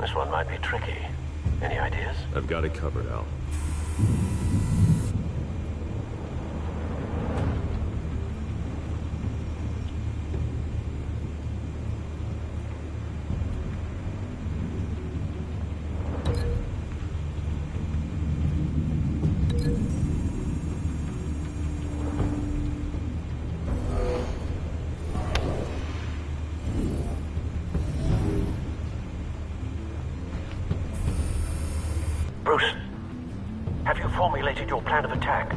This one might be tricky. Any ideas? I've got it covered, Al. Bruce, have you formulated your plan of attack?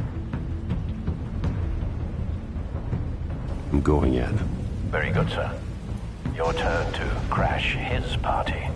I'm going in. Very good, sir. Your turn to crash his party.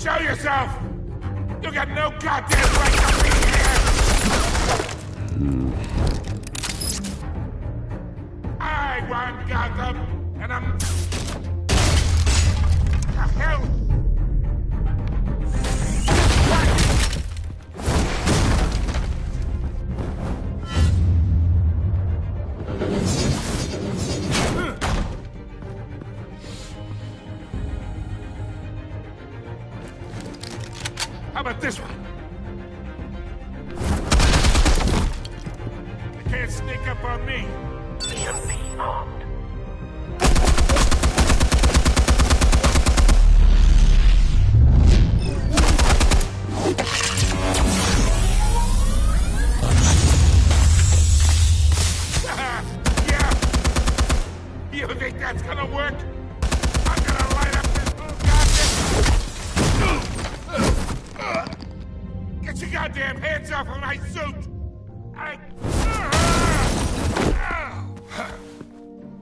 Show yourself! You got no goddamn right to be here! I want Gotham, and I'm... The hell? How about this one? They can't sneak up on me. Be armed. Yeah! You think that's gonna work? I'm gonna light up this whole goddamn... Get your goddamn hands off of my suit!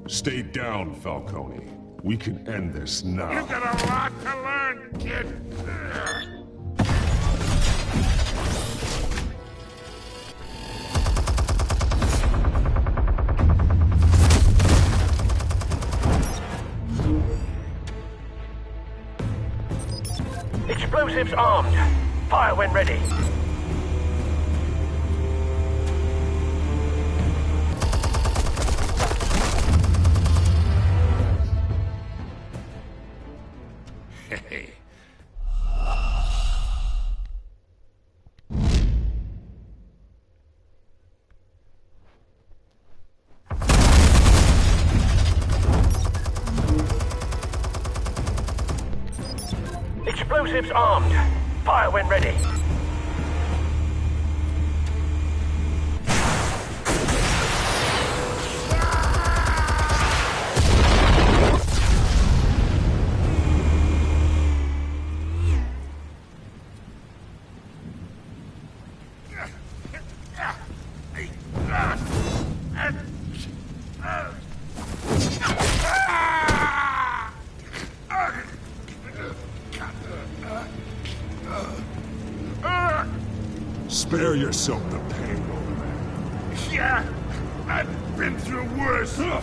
Stay down, Falcone. We can end this now. You've got a lot to learn, kid. Explosives armed. Fire when ready. Hey. Explosives armed. Fire when ready. Spare yourself the pain, old man. Yeah, I've been through worse. I'll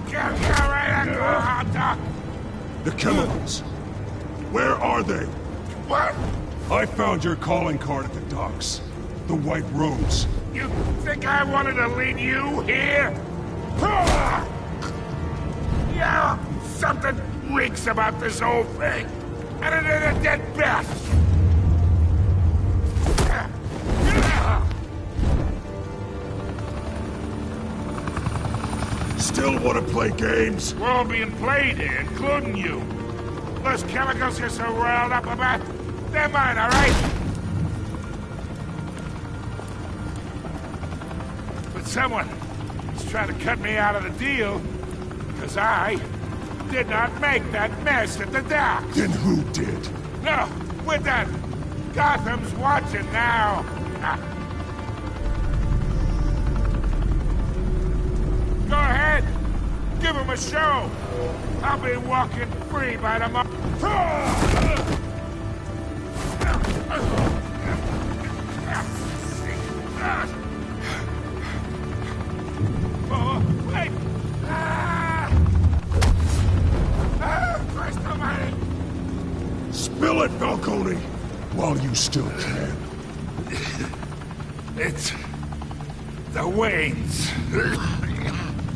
kill you right at the hot dog. The chemicals. Where are they? What? I found your calling card at the docks. The White Rose. You think I wanted to lead you here? Yeah, something reeks about this whole thing. And it ain't a dead bat. Still want to play games? We're all being played here, including you. Those chemicals you're so riled up about, they're mine, all right? But someone is trying to cut me out of the deal because I did not make that mess at the docks. Then who did? No, we're done. Gotham's watching now. Go ahead. Give him a show. I'll be walking free by tomorrow. Oh, wait. Christ almighty. Spill it, Falcone, while you still can. It's the Waynes.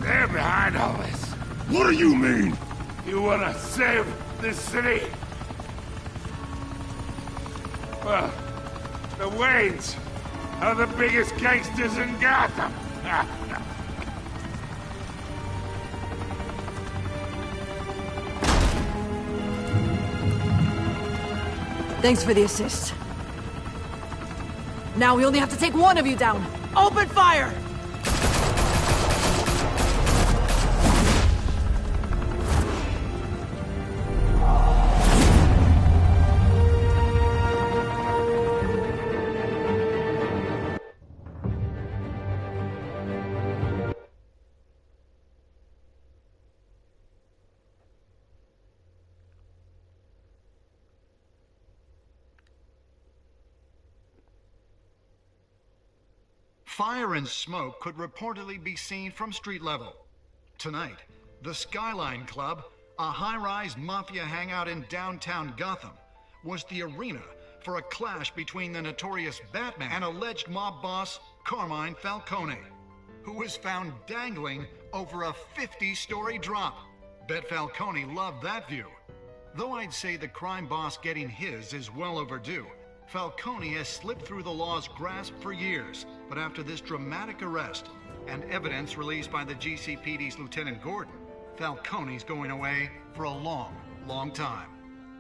They're behind all this. What do you mean? You wanna save this city? Well, the Waynes are the biggest gangsters in Gotham. Thanks for the assist. Now we only have to take one of you down. Open fire! Fire and smoke could reportedly be seen from street level. Tonight, the Skyline Club, a high-rise mafia hangout in downtown Gotham, was the arena for a clash between the notorious Batman and alleged mob boss Carmine Falcone, who was found dangling over a 50-story drop. Bet Falcone loved that view. Though I'd say the crime boss getting his is well overdue, Falcone has slipped through the law's grasp for years, but after this dramatic arrest and evidence released by the GCPD's Lieutenant Gordon, Falcone's going away for a long, long time.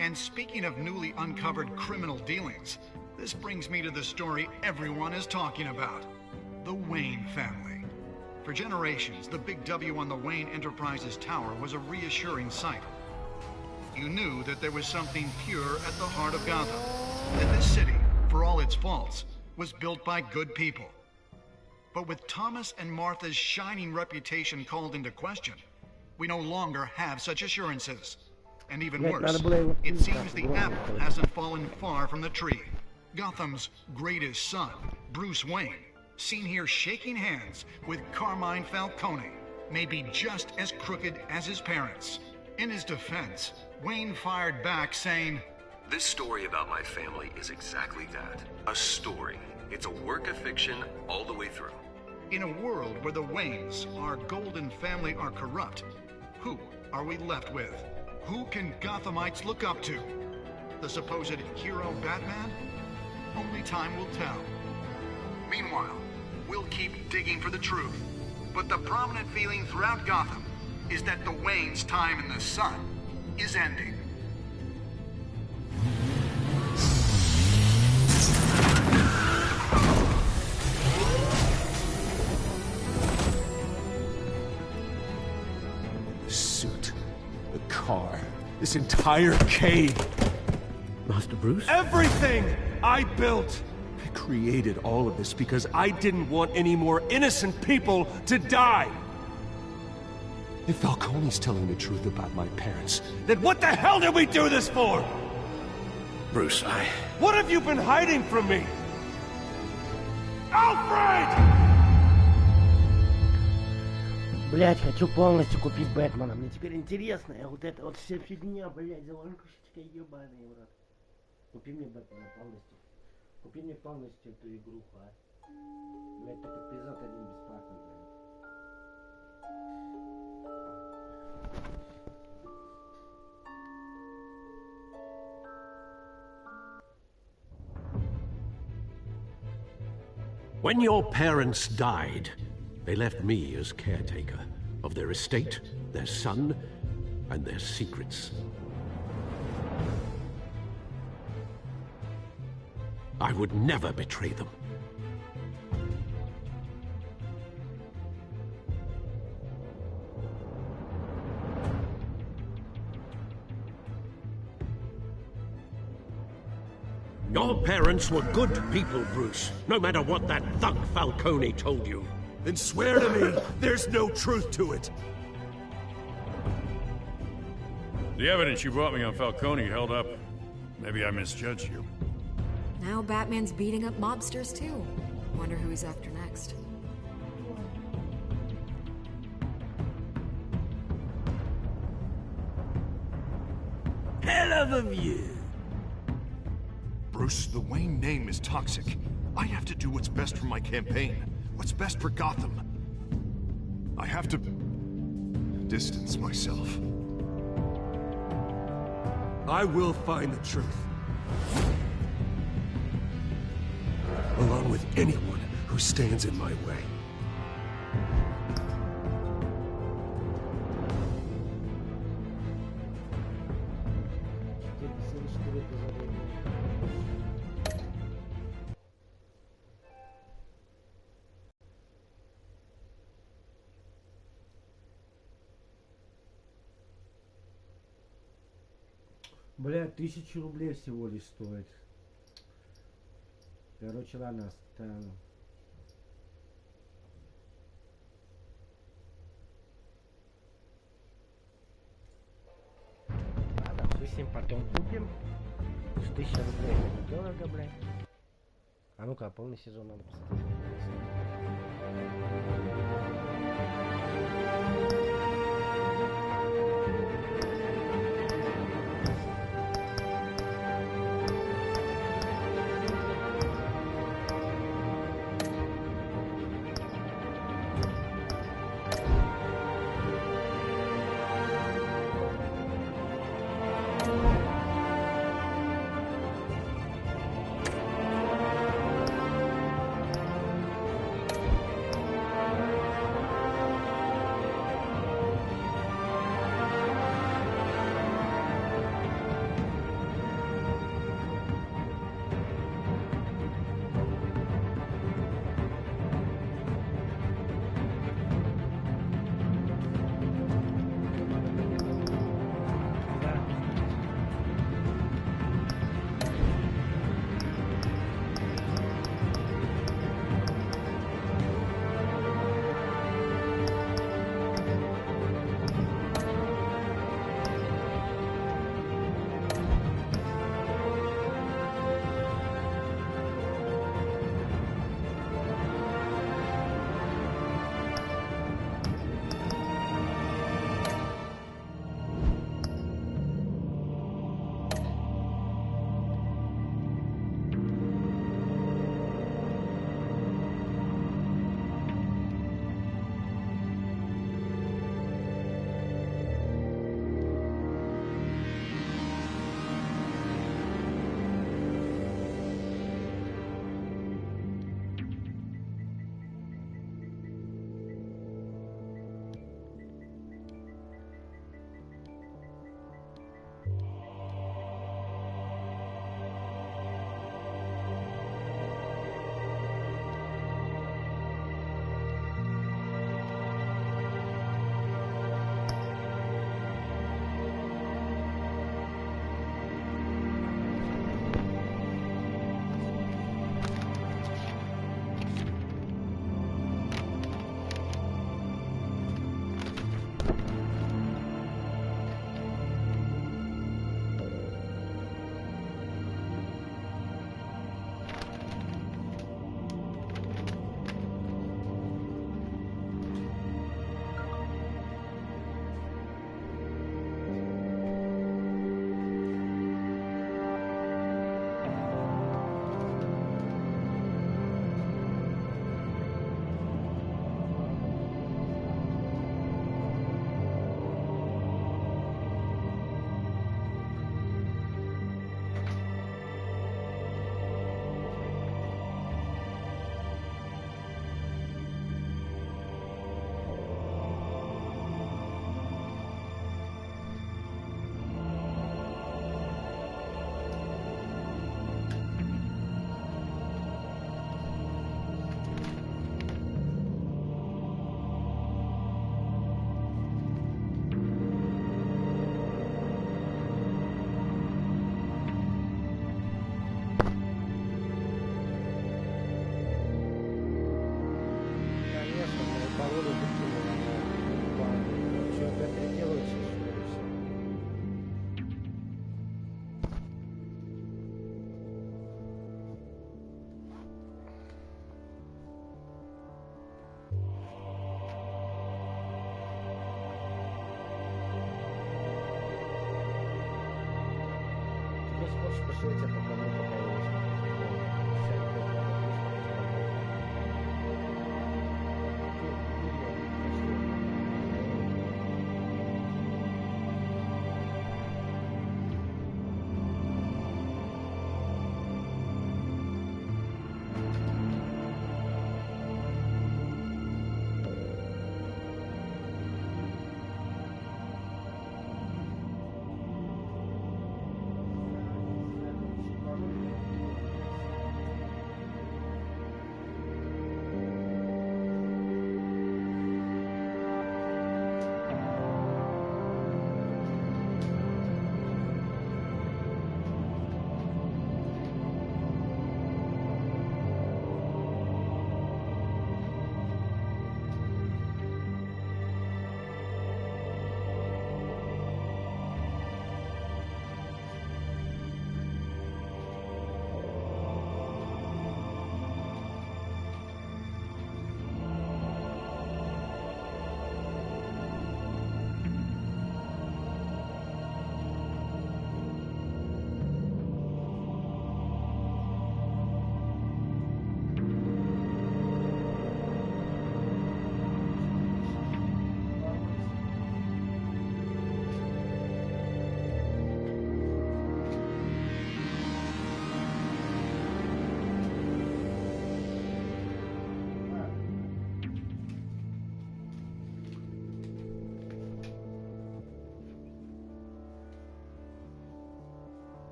And speaking of newly uncovered criminal dealings, this brings me to the story everyone is talking about: the Wayne family. For generations, the big W on the Wayne Enterprises tower was a reassuring sight. You knew that there was something pure at the heart of Gotham, that this city, for all its faults, was built by good people. But with Thomas and Martha's shining reputation called into question, we no longer have such assurances. And even worse, it seems the apple hasn't fallen far from the tree. Gotham's greatest son, Bruce Wayne, seen here shaking hands with Carmine Falcone, may be just as crooked as his parents. In his defense, Wayne fired back saying, "This story about my family is exactly that. A story. It's a work of fiction all the way through." In a world where the Waynes, our golden family, are corrupt, who are we left with? Who can Gothamites look up to? The supposed hero Batman? Only time will tell. Meanwhile, we'll keep digging for the truth. But the prominent feeling throughout Gotham is that the Waynes' time in the sun is ending. The suit, the car, this entire cave. Master Bruce? Everything I built! I created all of this because I didn't want any more innocent people to die! If Falcone's telling the truth about my parents, then what the hell did we do this for? Bruce, What have you been hiding from me? Alfred! Блять, хочу полностью купить Бэтмена. Мне теперь интересно. Вот это вот вся фигня, блять, заварушечка ебаный, брат. Купи мне Бэтмена полностью. Купи мне полностью эту игруху, а. Блять, только эпизод один бесплатно, блядь. When your parents died, they left me as caretaker of their estate, their son, and their secrets. I would never betray them. Your parents were good people, Bruce, no matter what that thug Falcone told you. Then swear to me there's no truth to it. The evidence you brought me on Falcone held up. Maybe I misjudged you. Now Batman's beating up mobsters too. Wonder who he's after next. Hell of a view. Bruce, the Wayne name is toxic. I have to do what's best for my campaign. What's best for Gotham. I have to distance myself. I will find the truth. Along with anyone who stands in my way. Бля, 1000 рублей всего лишь стоит. Короче, ладно, оставим. Ладно, хуй с ним, потом купим. 1000 рублей это недорого, блядь. А ну-ка, полный сезон надо посмотреть. Если хочешь, пошли, я тебя покажу, пока я не